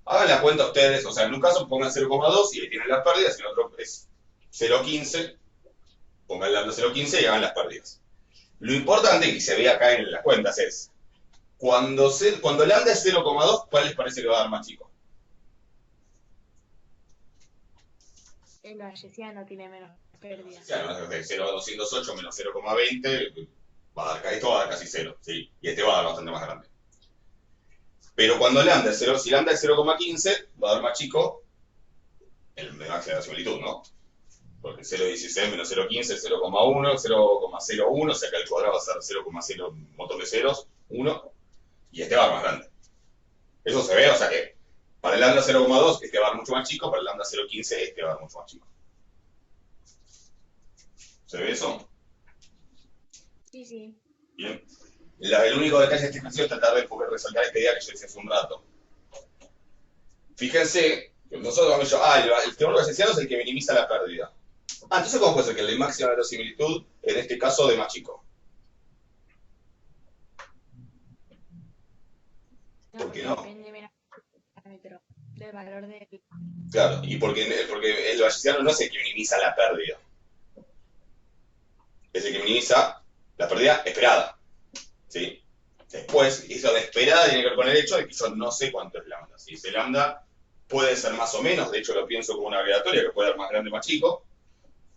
Hagan la cuenta ustedes, o sea, en un caso pongan 0,2 y ahí tienen las pérdidas, y en otro es 0,15, pongan lambda 0,15 y hagan las pérdidas. Lo importante que se ve acá en las cuentas es, cuando lambda es 0,2, ¿cuál les parece que va a dar más chico? El bayesiano tiene menos pérdida. O sea, 0,208 menos 0,20, esto va a dar casi 0, ¿sí? Y este va a dar bastante más grande. Pero cuando lambda es 0, si lambda es 0,15, va a dar más chico el de máxima verosimilitud, ¿no? Porque 0,16 menos 0,15 es 0,1, 0,01, o sea que el cuadrado va a ser 0,0, un montón de ceros, 1, y este va a dar más grande. Eso se ve, o sea que para el lambda 0,2 este va a dar mucho más chico, para el lambda 0,15 este va a dar mucho más chico. ¿Se ve eso? Sí, sí. Bien. El único detalle de este ejercicio es tratar de poder resaltar esta idea que yo decía hace un rato. Fíjense, nosotros vamos a el estimador bayesiano es el que minimiza la pérdida. Entonces, ¿cómo puede ser que el de máxima verosimilitud, en este caso, de más chico? No, ¿Por qué porque no? depende menos del parámetro, del valor del... Claro, y porque el bayesiano no es el que minimiza la pérdida, es el que minimiza la pérdida esperada, ¿sí? Después, eso de esperada tiene que ver con el hecho de que yo no sé cuánto es lambda. Si ese lambda puede ser más o menos, de hecho lo pienso como una aleatoria, que puede ser más grande o más chico.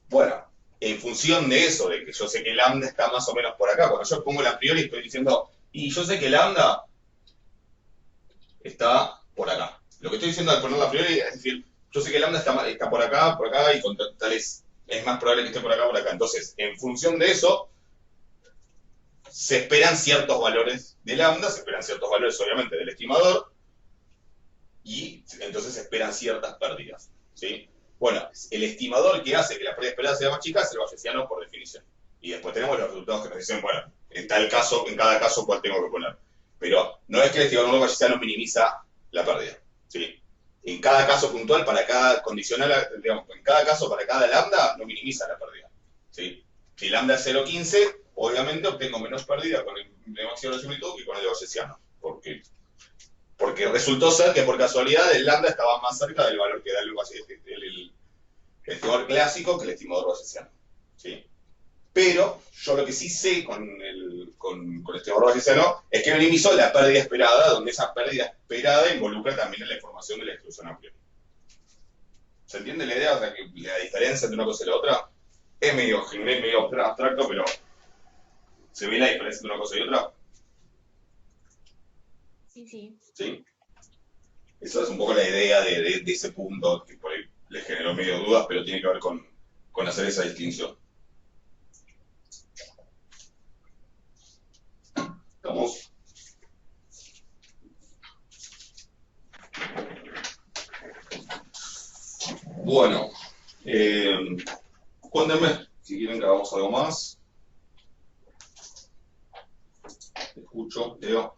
Bueno, en función de eso, de que yo sé que lambda está más o menos por acá, cuando yo pongo la priori estoy diciendo, y yo sé que lambda está por acá. Lo que estoy diciendo al poner la priori es decir, yo sé que lambda está por acá, y con tales es más probable que esté por acá. Entonces, en función de eso, se esperan ciertos valores de lambda, se esperan ciertos valores, obviamente, del estimador, y entonces se esperan ciertas pérdidas, ¿sí? Bueno, el estimador que hace que la pérdida esperada sea más chica es el bayesiano por definición. Y después tenemos los resultados que nos dicen, bueno, en tal caso, en cada caso, cuál tengo que poner. Pero no es que el estimador bayesiano minimiza la pérdida, ¿sí? En cada caso puntual, para cada condicional, digamos, en cada caso, para cada lambda, no minimiza la pérdida, ¿sí? Si lambda es 0,15, obviamente obtengo menos pérdida con el de máxima verosimilitud que con el de bayesiano. Porque resultó ser que por casualidad el lambda estaba más cerca del valor que da el estimador clásico que el estimador bayesiano, ¿sí? Pero yo lo que sí sé con el estimador bayesiano es que minimizó la pérdida esperada, donde esa pérdida esperada involucra también la información de la distribución a priori. ¿Se entiende la idea? O sea, que la diferencia entre una cosa y la otra es medio abstracto, pero ¿se ve la diferencia entre una cosa y otra? Sí, sí. ¿Sí? Esa es un poco la idea de ese punto, que por ahí les generó medio dudas, pero tiene que ver con hacer esa distinción. ¿Estamos? Bueno, cuéntenme si quieren que hagamos algo más. Te escucho, Leo.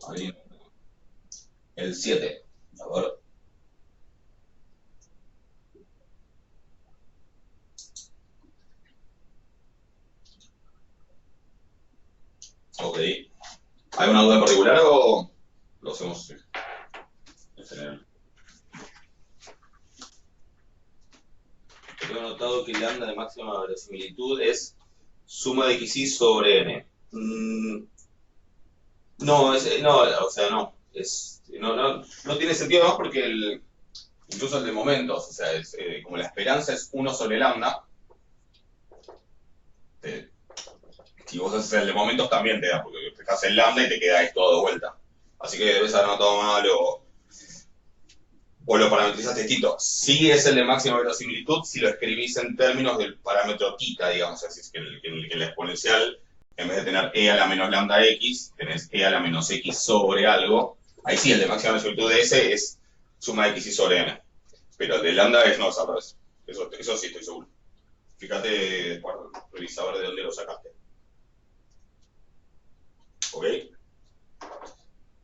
Ahí. El 7. A ver. Ok. ¿Alguna duda en particular o lo hacemos en general? Tengo notado que lambda de máxima verosimilitud es suma de xy sobre n. No, o sea, no. No tiene sentido más porque incluso el de momentos, o sea, como la esperanza es 1 sobre lambda, si vos haces el de momentos también te da, porque te haces el lambda y te queda esto de vuelta. Así que debes haber notado mal o lo parametrizaste distinto. Sí es el de máxima verosimilitud si lo escribís en términos del parámetro θ, digamos, así es que la exponencial, en vez de tener e a la menos lambda x, tenés e a la menos x sobre algo. Ahí sí, el de máxima verosimilitud de ese es suma de xy sobre n. Pero el de lambda es no, es al revés. Eso sí estoy seguro. Fíjate, revisa a ver de dónde lo sacaste. ¿Ok?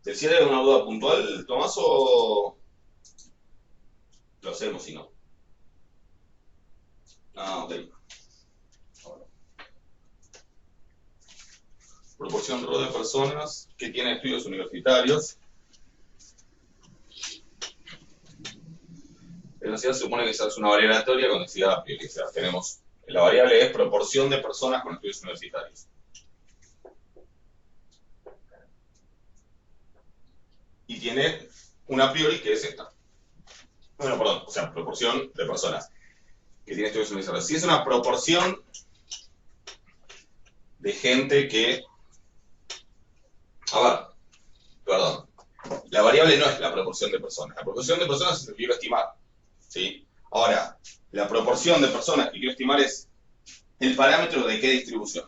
¿Te cierra una duda puntual, Tomás, o lo hacemos si no? Ah, ok. Proporción RO de personas que tienen estudios universitarios. En la ciudad se supone que esa es una variable aleatoria con densidad a priori. O sea, tenemos, la variable es proporción de personas con estudios universitarios. Y tiene una a priori que es esta. Bueno, perdón, o sea, proporción de personas que tienen estudios universitarios. Si es una proporción de gente que... A ver, perdón. La variable no es la proporción de personas. La proporción de personas es el que quiero estimar, ¿sí? Ahora, la proporción de personas que quiero estimar es el parámetro de qué distribución.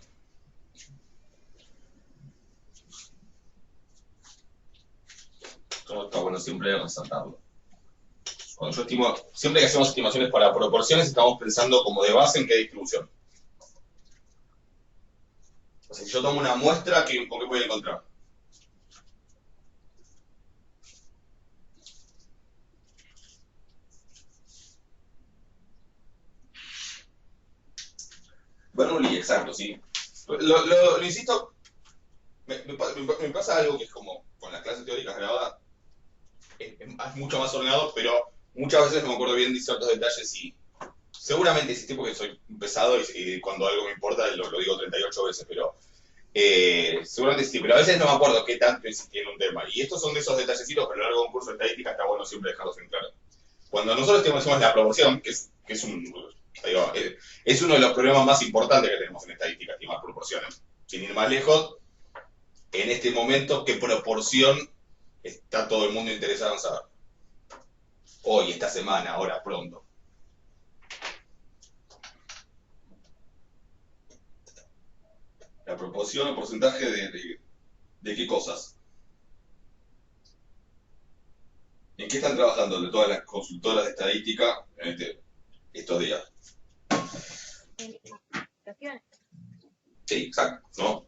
Esto está bueno siempre resaltarlo. Cuando yo estimo, siempre que hacemos estimaciones para proporciones, estamos pensando como de base en qué distribución. O sea, si yo tomo una muestra, ¿con qué voy a encontrar? Bernoulli, exacto, sí. Lo insisto, me pasa algo que es como con las clases teóricas grabadas, es mucho más ordenado, pero muchas veces no me acuerdo bien de ciertos detalles y seguramente existe porque soy pesado y cuando algo me importa lo digo 38 veces, pero seguramente sí, pero a veces no me acuerdo qué tanto insistí en un tema. Y estos son de esos detallecitos que a lo largo de un curso de estadística está bueno siempre dejarlos en claro. Cuando nosotros hacemos la proporción, que es es uno de los problemas más importantes que tenemos en estadística, estimar proporciones. Sin ir más lejos, en este momento, ¿qué proporción está todo el mundo interesado en saber? Hoy, esta semana, ahora, pronto. La proporción o porcentaje de qué cosas. ¿En qué están trabajando de todas las consultoras de estadística en estos días? Sí, exacto, ¿no?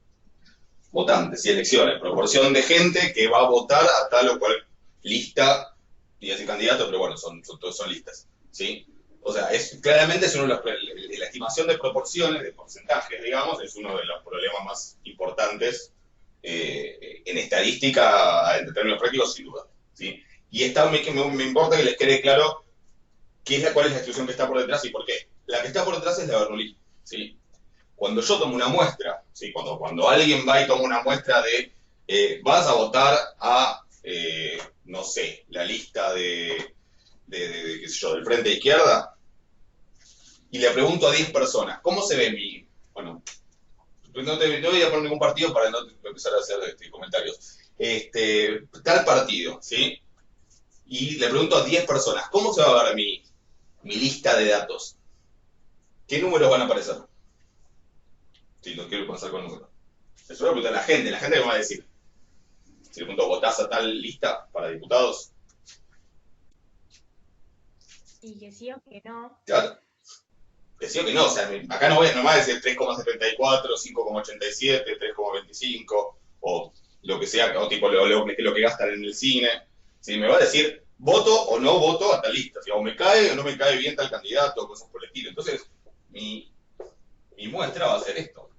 Votantes y elecciones, proporción de gente que va a votar a tal o cual lista, y así candidato, pero bueno, todos son listas, ¿sí? O sea, claramente es uno de los, la estimación de proporciones, de porcentajes, digamos, es uno de los problemas más importantes en estadística, en términos prácticos, sin duda, ¿sí? Y me importa que les quede claro cuál es la institución que está por detrás y por qué. La que está por detrás es la Bernoulli, ¿sí? Cuando yo tomo una muestra, ¿sí? Cuando alguien va y toma una muestra de vas a votar a, no sé, la lista qué sé yo, del Frente de Izquierda, y le pregunto a 10 personas, ¿cómo se ve mi...? Bueno, no voy a poner ningún partido para no empezar a hacer comentarios. Tal partido, ¿sí? Y le pregunto a 10 personas, ¿cómo se va a ver mi lista de datos? ¿Qué números van a aparecer? Sí, no quiero pasar con números. Se suele preguntar a la gente me va a decir. Si le pregunto, ¿votás a tal lista para diputados? Y que sí o que no. Claro. Que sí o que no, o sea, acá no me va a decir 3,74, 5,87, 3,25, o lo que sea, o tipo lo que gastan en el cine. ¿Sí? Me va a decir, ¿voto o no voto a tal lista? O me cae o no me cae bien tal candidato, cosas por el estilo. Entonces, mi muestra va a ser esto.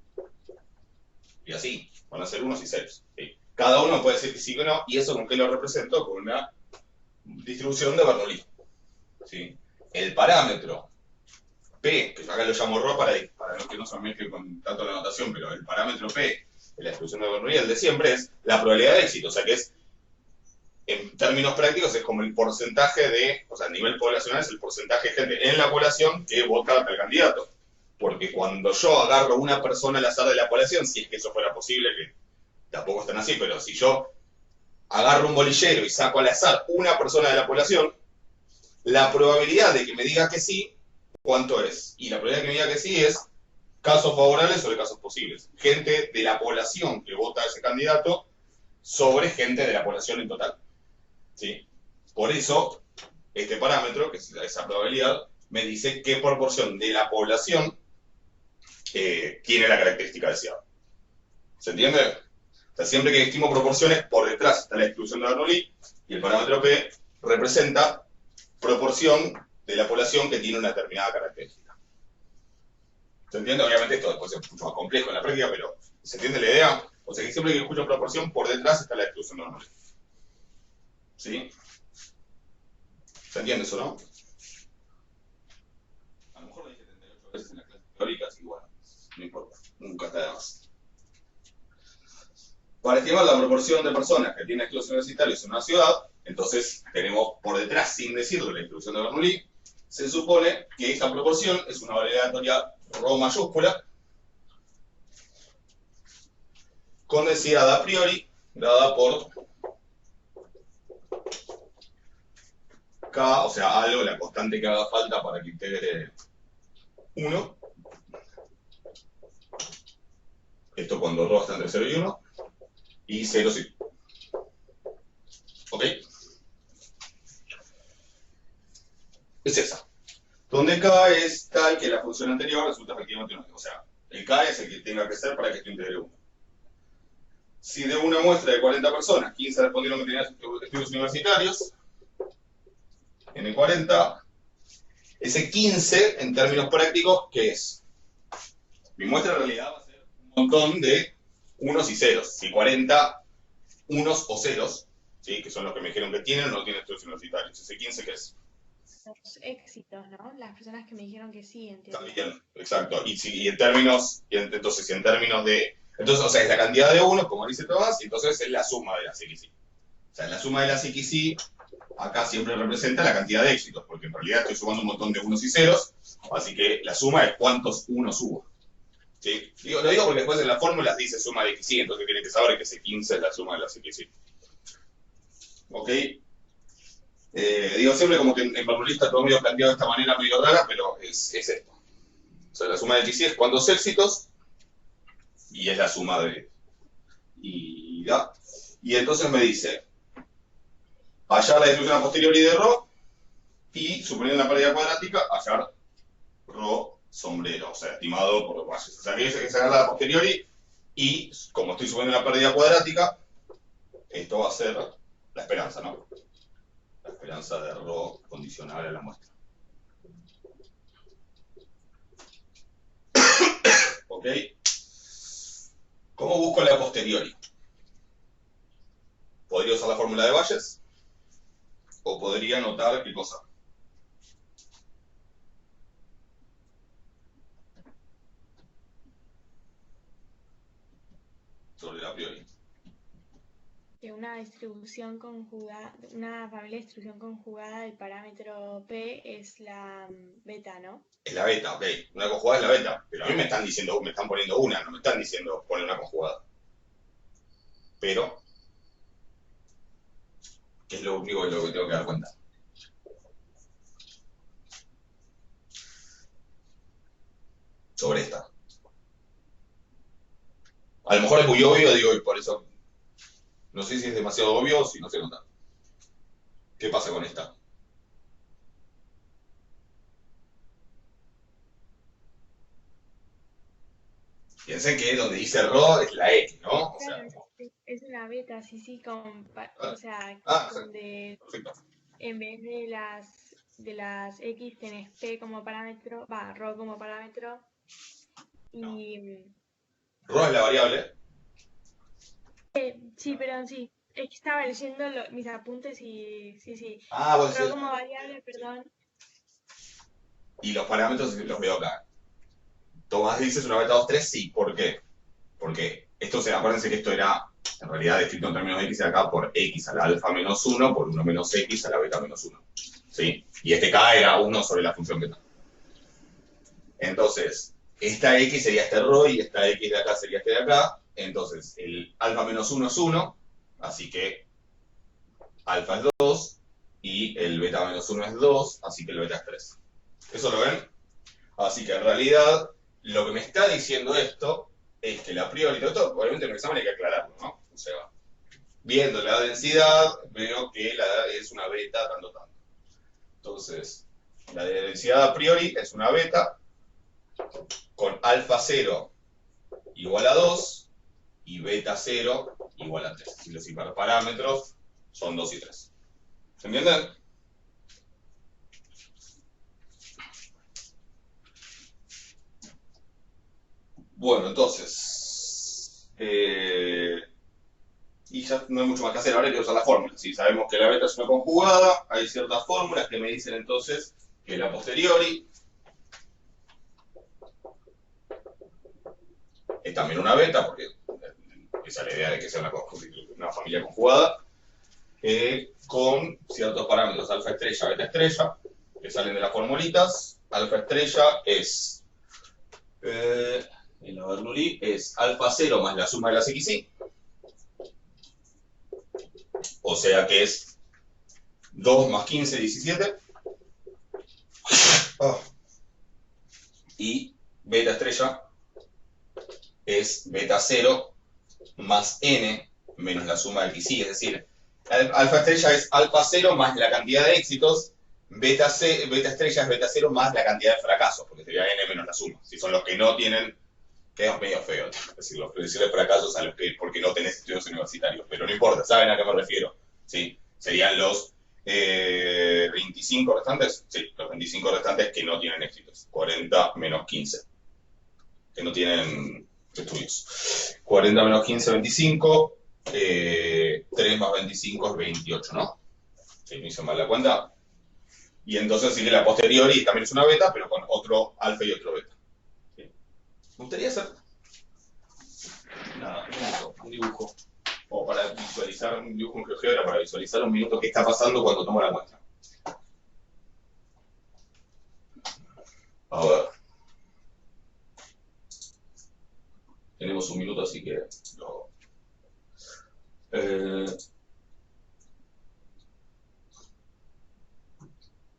Y así, van a ser unos y ceros. ¿Sí? Cada uno puede decir que sí o no, y eso con qué lo represento, con una distribución de Bernoulli. ¿Sí? El parámetro P, que acá lo llamo ρ para que no se mezcle con tanto la notación, pero el parámetro P de la distribución de Bernoulli, el de siempre, es la probabilidad de éxito, o sea que es, en términos prácticos, es como el porcentaje o sea, a nivel poblacional es el porcentaje de gente en la población que vota al candidato. Porque cuando yo agarro una persona al azar de la población, si es que eso fuera posible, que tampoco están así, pero si yo agarro un bolillero y saco al azar una persona de la población, la probabilidad de que me diga que sí, ¿cuánto es? Y la probabilidad de que me diga que sí es casos favorables sobre casos posibles. Gente de la población que vota a ese candidato sobre gente de la población en total. ¿Sí? Por eso, este parámetro, que es esa probabilidad, me dice qué proporción de la población tiene la característica deseada. ¿Se entiende? O sea, siempre que estimo proporciones, por detrás está la distribución de Bernoulli y el parámetro P representa proporción de la población que tiene una determinada característica. ¿Se entiende? Obviamente esto después es mucho más complejo en la práctica, pero ¿se entiende la idea? O sea que siempre que escucho proporción, por detrás está la distribución de Bernoulli. ¿Sí? ¿Se entiende eso, no? A lo mejor lo dije 38 veces en las clases teóricas y bueno, no importa, nunca está de más. Para estimar la proporción de personas que tienen estudios universitarios en una ciudad, entonces tenemos por detrás, sin decirlo, la distribución de Bernoulli, se supone que esta proporción es una variable aleatoria ρ mayúscula, con densidad a priori, dada por K, o sea, algo, la constante que haga falta para que integre 1. Esto cuando ρ está entre 0 y 1. Y 0 sí. ¿Ok? Es esa. Donde K es tal que la función anterior resulta efectivamente 1. O sea, el K es el que tenga que ser para que esto integre 1. Si de una muestra de 40 personas, 15 respondieron que tenían estudios universitarios, en el 40, ese 15, en términos prácticos, ¿qué es? Mi muestra en realidad va a ser un montón de unos y ceros. Si 40 unos o ceros, ¿sí? Que son los que me dijeron que tienen o no tienen estudios universitarios. Ese 15, ¿qué es? Los éxitos, ¿no? Las personas que me dijeron que sí, entiendo. También, exacto. Y en términos, entonces, en términos de... Entonces, o sea, es la cantidad de unos, como dice Tomás, y entonces es la suma de las XY. O sea, la suma de las XY acá siempre representa la cantidad de éxitos, porque en realidad estoy sumando un montón de unos y ceros, así que la suma es cuántos unos hubo. ¿Sí? Lo digo porque después en la fórmula dice suma de XY, entonces tienen que saber que ese 15 es la suma de las XY. ¿Ok? Digo siempre como que en Bernoulli todo medio planteado de esta manera medio rara, pero es esto. O sea, la suma de XY es cuántos éxitos, y es la suma de... Y entonces me dice, hallar la distribución a posteriori de ρ, y suponiendo la pérdida cuadrática, hallar ρ sombrero, o sea, estimado por los valles. O sea, que es sacar la posteriori, y como estoy suponiendo la pérdida cuadrática, esto va a ser la esperanza, ¿no? La esperanza de ρ condicional a la muestra. ¿Ok? ¿Cómo busco la posteriori? Podría usar la fórmula de Bayes, o podría notar qué cosa. Sobre la priori. Que una distribución conjugada, una familia de distribución conjugada del parámetro P es la beta, ¿no? Es la beta, ok. Una conjugada es la beta. Pero a mí me están diciendo, me están poniendo una, no me están diciendo poner una conjugada. Pero, ¿qué es lo único de lo que tengo que dar cuenta? Sobre esta. A lo mejor es muy obvio, digo, y por eso no sé si es demasiado obvio o si no se nota. ¿Qué pasa con esta? Piensen que donde dice ρ es la X, ¿no? O sea, Claro, es una beta, sí, o sea, donde perfecto. en vez de las X tenés P como parámetro, ρ como parámetro, y... ρ es la variable. Sí, perdón, sí. Es que estaba leyendo mis apuntes y sí. Ah, vos ρ decís. como variable, perdón. Y los parámetros los veo acá. Tomás dice es una beta 2, 3, sí. ¿Por qué? Porque esto, acuérdense que esto era, en realidad, escrito en términos de X acá por X a la alfa menos 1 por 1 menos X a la beta menos 1. ¿Sí? Y este K era 1 sobre la función beta. Entonces, esta X sería este ρ y esta X de acá sería este de acá. Entonces, el alfa menos 1 es 1, así que alfa es 2, y el beta menos 1 es 2, así que el beta es 3. ¿Eso lo ven? Así que en realidad, lo que me está diciendo esto es que la priori, esto obviamente en el examen hay que aclararlo, ¿no? O sea, viendo la densidad, veo que la es una beta tanto. Entonces, la densidad a priori es una beta con alfa 0 igual a 2 y beta 0 igual a 3. Y los hiperparámetros son 2 y 3. ¿Se entienden? Bueno, entonces, y ya no hay mucho más que hacer, ahora hay que usar la fórmula. Si sabemos que la beta es una conjugada, hay ciertas fórmulas que me dicen entonces que la posteriori es también una beta, porque esa es la idea de que sea una familia conjugada, con ciertos parámetros alfa estrella, beta estrella, que salen de las formulitas. Alfa estrella es... en la Bernoulli es alfa 0 más la suma de las XY. O sea que es 2 más 15, 17. Y beta estrella es beta 0 más n menos la suma del psi, es decir, alfa estrella es alfa 0 más la cantidad de éxitos, beta estrella es beta 0 más la cantidad de fracasos, porque sería n menos la suma. Si son los que no tienen, queda medio feo decir decirle fracasos a los que porque no tenés estudios universitarios, pero no importa, ¿saben a qué me refiero? ¿Sí? Serían los 25 restantes, sí, los 25 restantes que no tienen éxitos, 40 menos 15, que no tienen estudios. 40 menos 15, 25, 3 más 25 es 28, ¿no? Si no hice mal la cuenta. Y entonces sigue la posteriori, también es una beta, pero con otro alfa y otro beta. ¿Sí? Me gustaría hacer nada, un dibujo, o para visualizar un dibujo en GeoGebra, para visualizar un minuto qué está pasando cuando tomo la muestra. A ver. Tenemos un minuto, así que lo...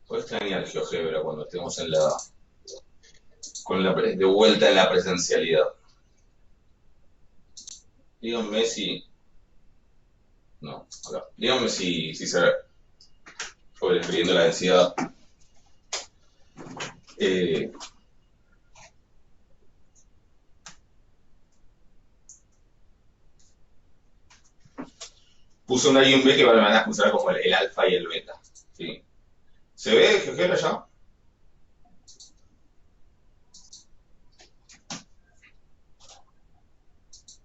Puedo extrañar GeoGebra cuando estemos en de vuelta en la presencialidad. Díganme si... No, acá. Díganme si se ve. Voy escribiendo la densidad. Puse un A y un B que van a funcionar como el alfa y el beta. ¿Sí? ¿Se ve GeoGebra ya?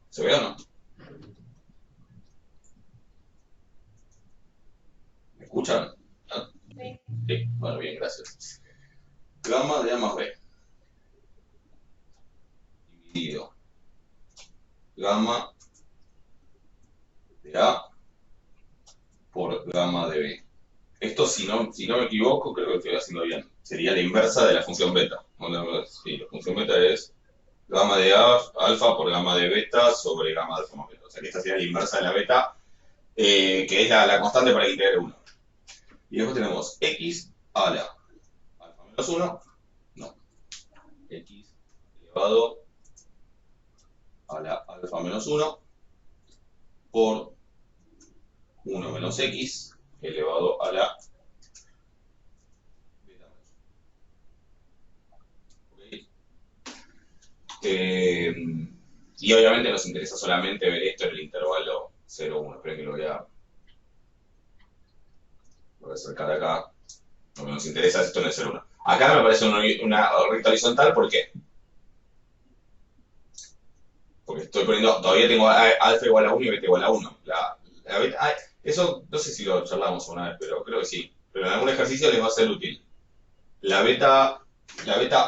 ¿Se ve o no? ¿Me escuchan? ¿Ah? Sí. Sí, bueno, bien, gracias. Gamma de A más B. Dividido. Gamma de A por gamma de B. Esto, si no me equivoco, creo que estoy haciendo bien. Sería la inversa de la función beta. Sí, la función beta es gamma de alfa por gamma de beta sobre gamma de alfa más beta. O sea que esta sería la inversa de la beta, que es la constante para integrar 1. Y después tenemos x a la alfa menos 1, no, x elevado a la alfa menos 1 por 1 menos x elevado a la beta menos 1. Y obviamente nos interesa solamente ver esto en el intervalo 0, 1. Esperen que lo voy a acercar acá. Lo que nos interesa es esto en el 0, 1. Acá me parece una recta horizontal, ¿por qué? Porque estoy poniendo, todavía tengo alfa igual a 1 y beta igual a 1. La beta, eso no sé si lo charlamos una vez, pero creo que sí. Pero en algún ejercicio les va a ser útil. La beta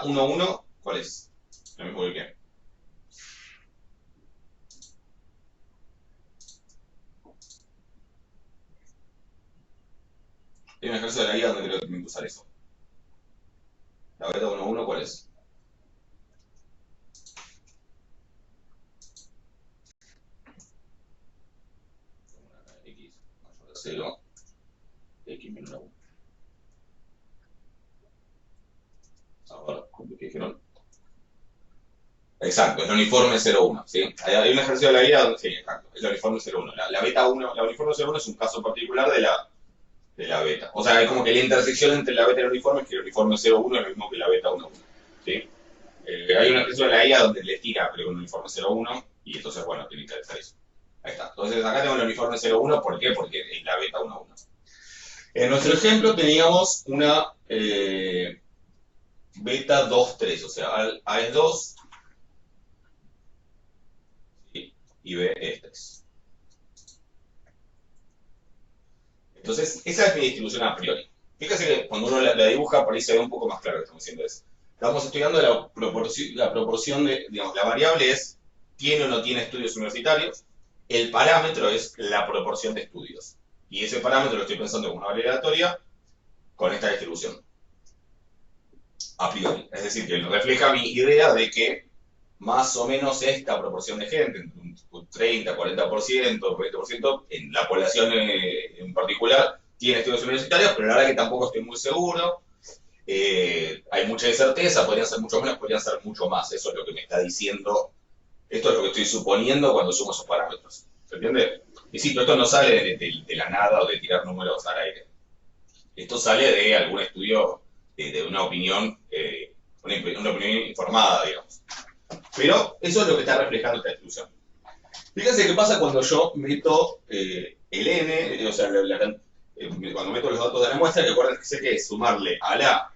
1, 1, ¿cuál es? Lo mismo que qué. Hay un ejercicio de la guía donde creo que tengo que usar eso. La beta 1, 1, ¿cuál es? X mayor a 0, X menor a 1. Ahora, ¿cómo que dijeron? Exacto, es el uniforme 0,1, ¿sí? Hay un ejercicio de la guía donde, sí, exacto, es el uniforme 0,1. La beta 1, la uniforme 0,1 es un caso particular de la beta. O sea, hay como que la intersección entre la beta y el uniforme es que el uniforme 0,1 es lo mismo que la beta 1,1, ¿sí? Hay un ejercicio de la guía donde le tira pero un uniforme 0,1 y entonces, bueno, tiene que interesar eso. Ahí está. Entonces, acá tengo el uniforme 0,1, ¿por qué? Porque es la beta 1,1. En nuestro ejemplo teníamos una beta 2,3, o sea, A es 2, y B es 3. Entonces, esa es mi distribución a priori. Fíjese que cuando uno la dibuja, por ahí se ve un poco más claro que estamos haciendo eso. Estamos estudiando la proporción de, digamos, la variable es, ¿tiene o no tiene estudios universitarios? El parámetro es la proporción de estudios. Y ese parámetro lo estoy pensando como una variable aleatoria con esta distribución. A priori. Es decir, que refleja mi idea de que más o menos esta proporción de gente, un 30, 40%, 20%, en la población en particular, tiene estudios universitarios, pero la verdad que tampoco estoy muy seguro. Hay mucha incerteza, podrían ser mucho menos, podrían ser mucho más. Eso es lo que me está diciendo, esto es lo que estoy suponiendo cuando sumo esos parámetros. ¿Se entiende? Y sí, pero esto no sale de la nada o de tirar números al aire. Esto sale de algún estudio, de una opinión, una opinión informada, digamos. Pero eso es lo que está reflejando esta distribución. Fíjense qué pasa cuando yo meto el n, o sea, cuando meto los datos de la muestra, que acuérdense que es sumarle a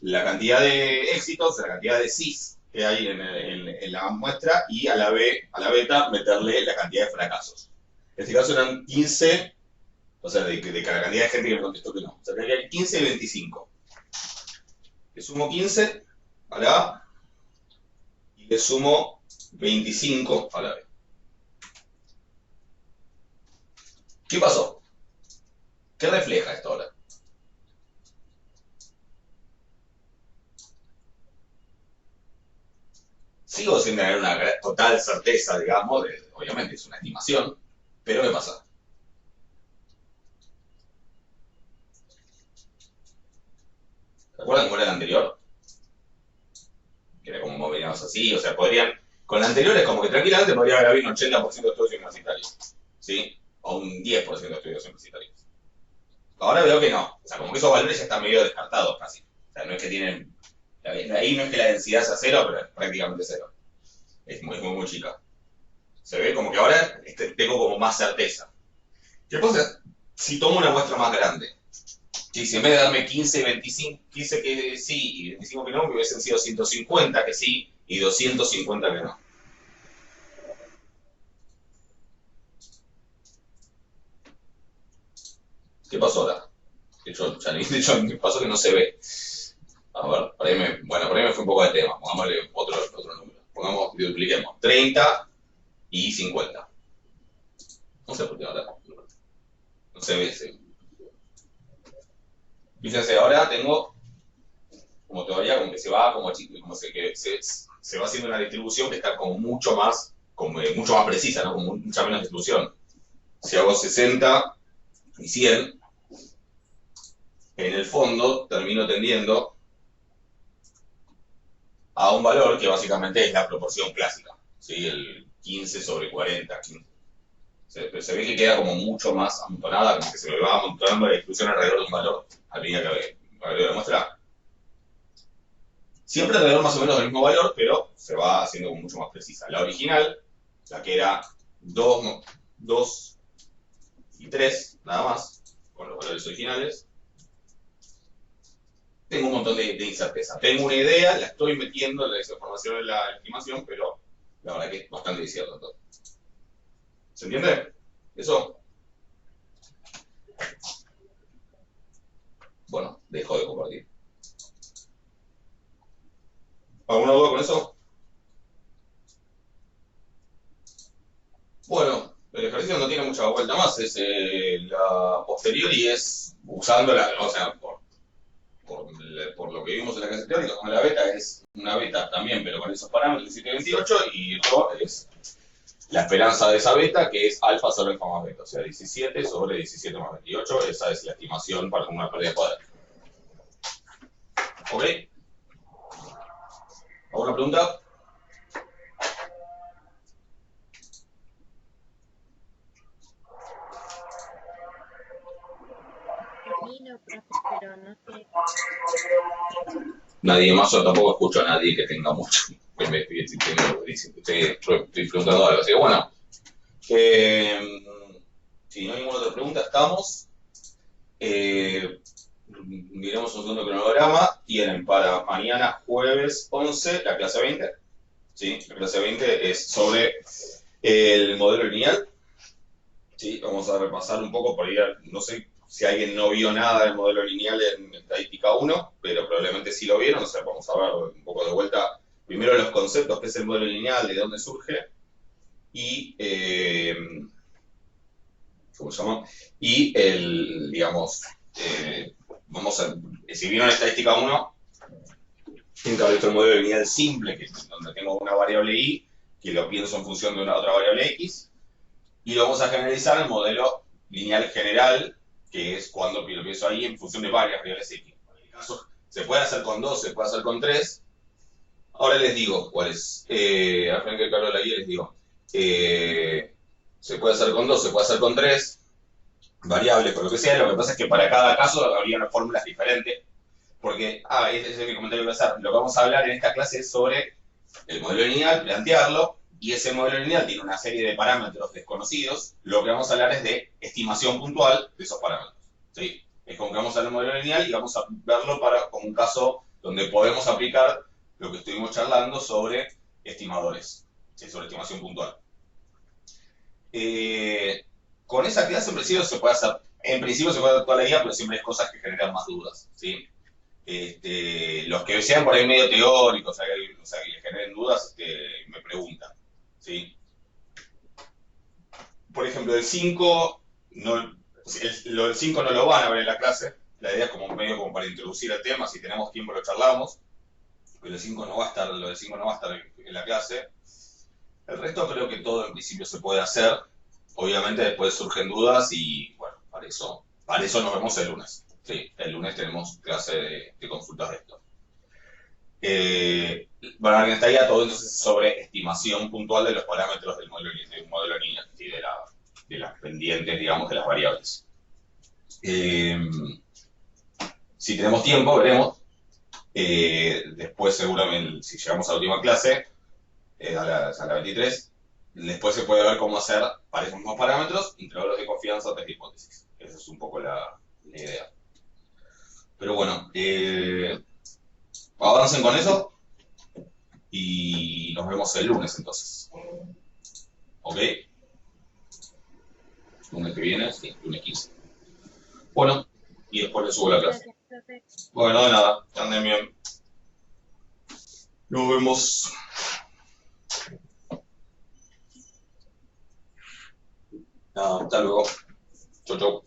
la cantidad de éxitos, a la cantidad de cis que hay en la muestra, y a la beta meterle la cantidad de fracasos. En este caso eran 15, o sea, de cada cantidad de gente que me contestó que no. O sea, que hay 15 y 25. Le sumo 15 a la A y le sumo 25 a la B. ¿Qué pasó? ¿Qué refleja esto ahora? Sigo sin tener una total certeza, digamos, obviamente es una estimación, pero ¿qué pasa? ¿Se acuerdan cómo era la anterior? Que era como veníamos así, o sea, podrían, con la anterior es como que tranquilamente podría haber un 80% de estudios universitarios, ¿sí? O un 10% de estudios universitarios. Ahora veo que no, o sea, como que esos valores ya están medio descartados casi. O sea, no es que tienen, ahí no es que la densidad sea cero, pero es prácticamente cero. Es muy chica. Se ve como que ahora tengo como más certeza. ¿Qué pasa si tomo una muestra más grande? Si en vez de darme 15, 25, 15 que sí y 25 que no, me hubiesen sido 150 que sí y 250 que no. ¿Qué pasó ahora? De hecho, me pasó que no se ve. A ver, por ahí me fue un poco de tema. Pongámosle otro número. Dupliquemos. 30 y 50. No sé por qué ahora. No se ve. Fíjense, ahora tengo como todavía como que se va como que se va haciendo una distribución que está como mucho más precisa, ¿no? Como mucha menos distribución. Si hago 60 y 100, en el fondo termino tendiendo a un valor que básicamente es la proporción clásica, ¿sí? El 15 sobre 40. 15. Se ve que queda como mucho más amontonada, como que se me va amontonando la distribución alrededor de un valor a medida que la muestra. Siempre alrededor más o menos del mismo valor, pero se va haciendo mucho más precisa. La original, la que era 2 y 3, nada más, con los valores originales, tengo un montón de incerteza. Tengo una idea, la estoy metiendo en la información en la estimación, pero la verdad que es bastante incierto todo. ¿Se entiende? ¿Eso? Bueno, dejo de compartir. ¿Alguna duda con eso? Bueno, el ejercicio no tiene mucha vuelta más. Es la posterior y es usándola, o sea, por lo que vimos en la clase teórica, como la beta es una beta también, pero con esos parámetros 1728, y rho es la esperanza de esa beta, que es alfa sobre alfa más beta, o sea, 17 sobre 17 más 28, esa es la estimación para una pérdida de poder. ¿Ok? ¿Alguna pregunta? No, pero no sé. Nadie más, yo tampoco escucho a nadie que tenga mucho. Estoy preguntando algo, así que bueno. Si no hay ninguna otra pregunta, estamos. Miremos un segundo cronograma. Tienen para mañana jueves 11 la clase 20. ¿Sí? La clase 20 es sobre el modelo lineal. ¿Sí? Vamos a repasar un poco por ahí, no sé si alguien no vio nada del modelo lineal en estadística 1, pero probablemente sí lo vieron, o sea, vamos a ver un poco de vuelta primero los conceptos, qué es el modelo lineal, de dónde surge, y ¿cómo se llama? Y si vieron estadística 1, establezco el modelo lineal simple, que es donde tengo una variable y, que lo pienso en función de una otra variable x, y lo vamos a generalizar el modelo lineal general, que es cuando lo pienso ahí en función de varias variables X. En el caso, se puede hacer con 2, se puede hacer con 3. Ahora les digo cuál es. Al final que Carlos la guía les digo. Se puede hacer con 2, se puede hacer con 3 variables, por lo que sea. Lo que pasa es que para cada caso habría unas fórmulas diferentes. Porque, ese es mi comentario que voy a hacer. Lo que vamos a hablar en esta clase es sobre el modelo lineal, plantearlo, y ese modelo lineal tiene una serie de parámetros desconocidos. Lo que vamos a hablar es de estimación puntual de esos parámetros. ¿Sí? Es como que vamos a ver el modelo lineal y vamos a verlo como un caso donde podemos aplicar lo que estuvimos charlando sobre estimadores, ¿sí? Sobre estimación puntual. Con esa clase en principio se puede hacer toda la guía, pero siempre hay cosas que generan más dudas, ¿sí? Los que sean por ahí medio teóricos, o sea, que les generen dudas, me preguntan, ¿sí? Por ejemplo, el 5, lo del 5 no lo van a ver en la clase. La idea es como medio como para introducir el tema, si tenemos tiempo lo charlamos. Pero el 5 no va a estar, lo del 5 no va a estar en la clase. El resto creo que todo en principio se puede hacer. Obviamente después surgen dudas y bueno, para eso nos vemos el lunes. Sí, el lunes tenemos clase de consultas de esto. Bueno, está ya todo entonces sobre estimación puntual de los parámetros del modelo lineal, ¿sí? de las pendientes, digamos, de las variables. Si tenemos tiempo, veremos. Después seguramente, si llegamos a la última clase, a la 23, después se puede ver cómo hacer para esos mismos parámetros intervalos de confianza, test de hipótesis. Esa es un poco la idea. Pero bueno, avancen con eso y nos vemos el lunes entonces. ¿Ok? Lunes que viene, sí, lunes 15. Bueno, y después le subo la clase. Gracias, profe. Bueno, de nada, que anden bien. Nos vemos. Nada, hasta luego. Chau, chau.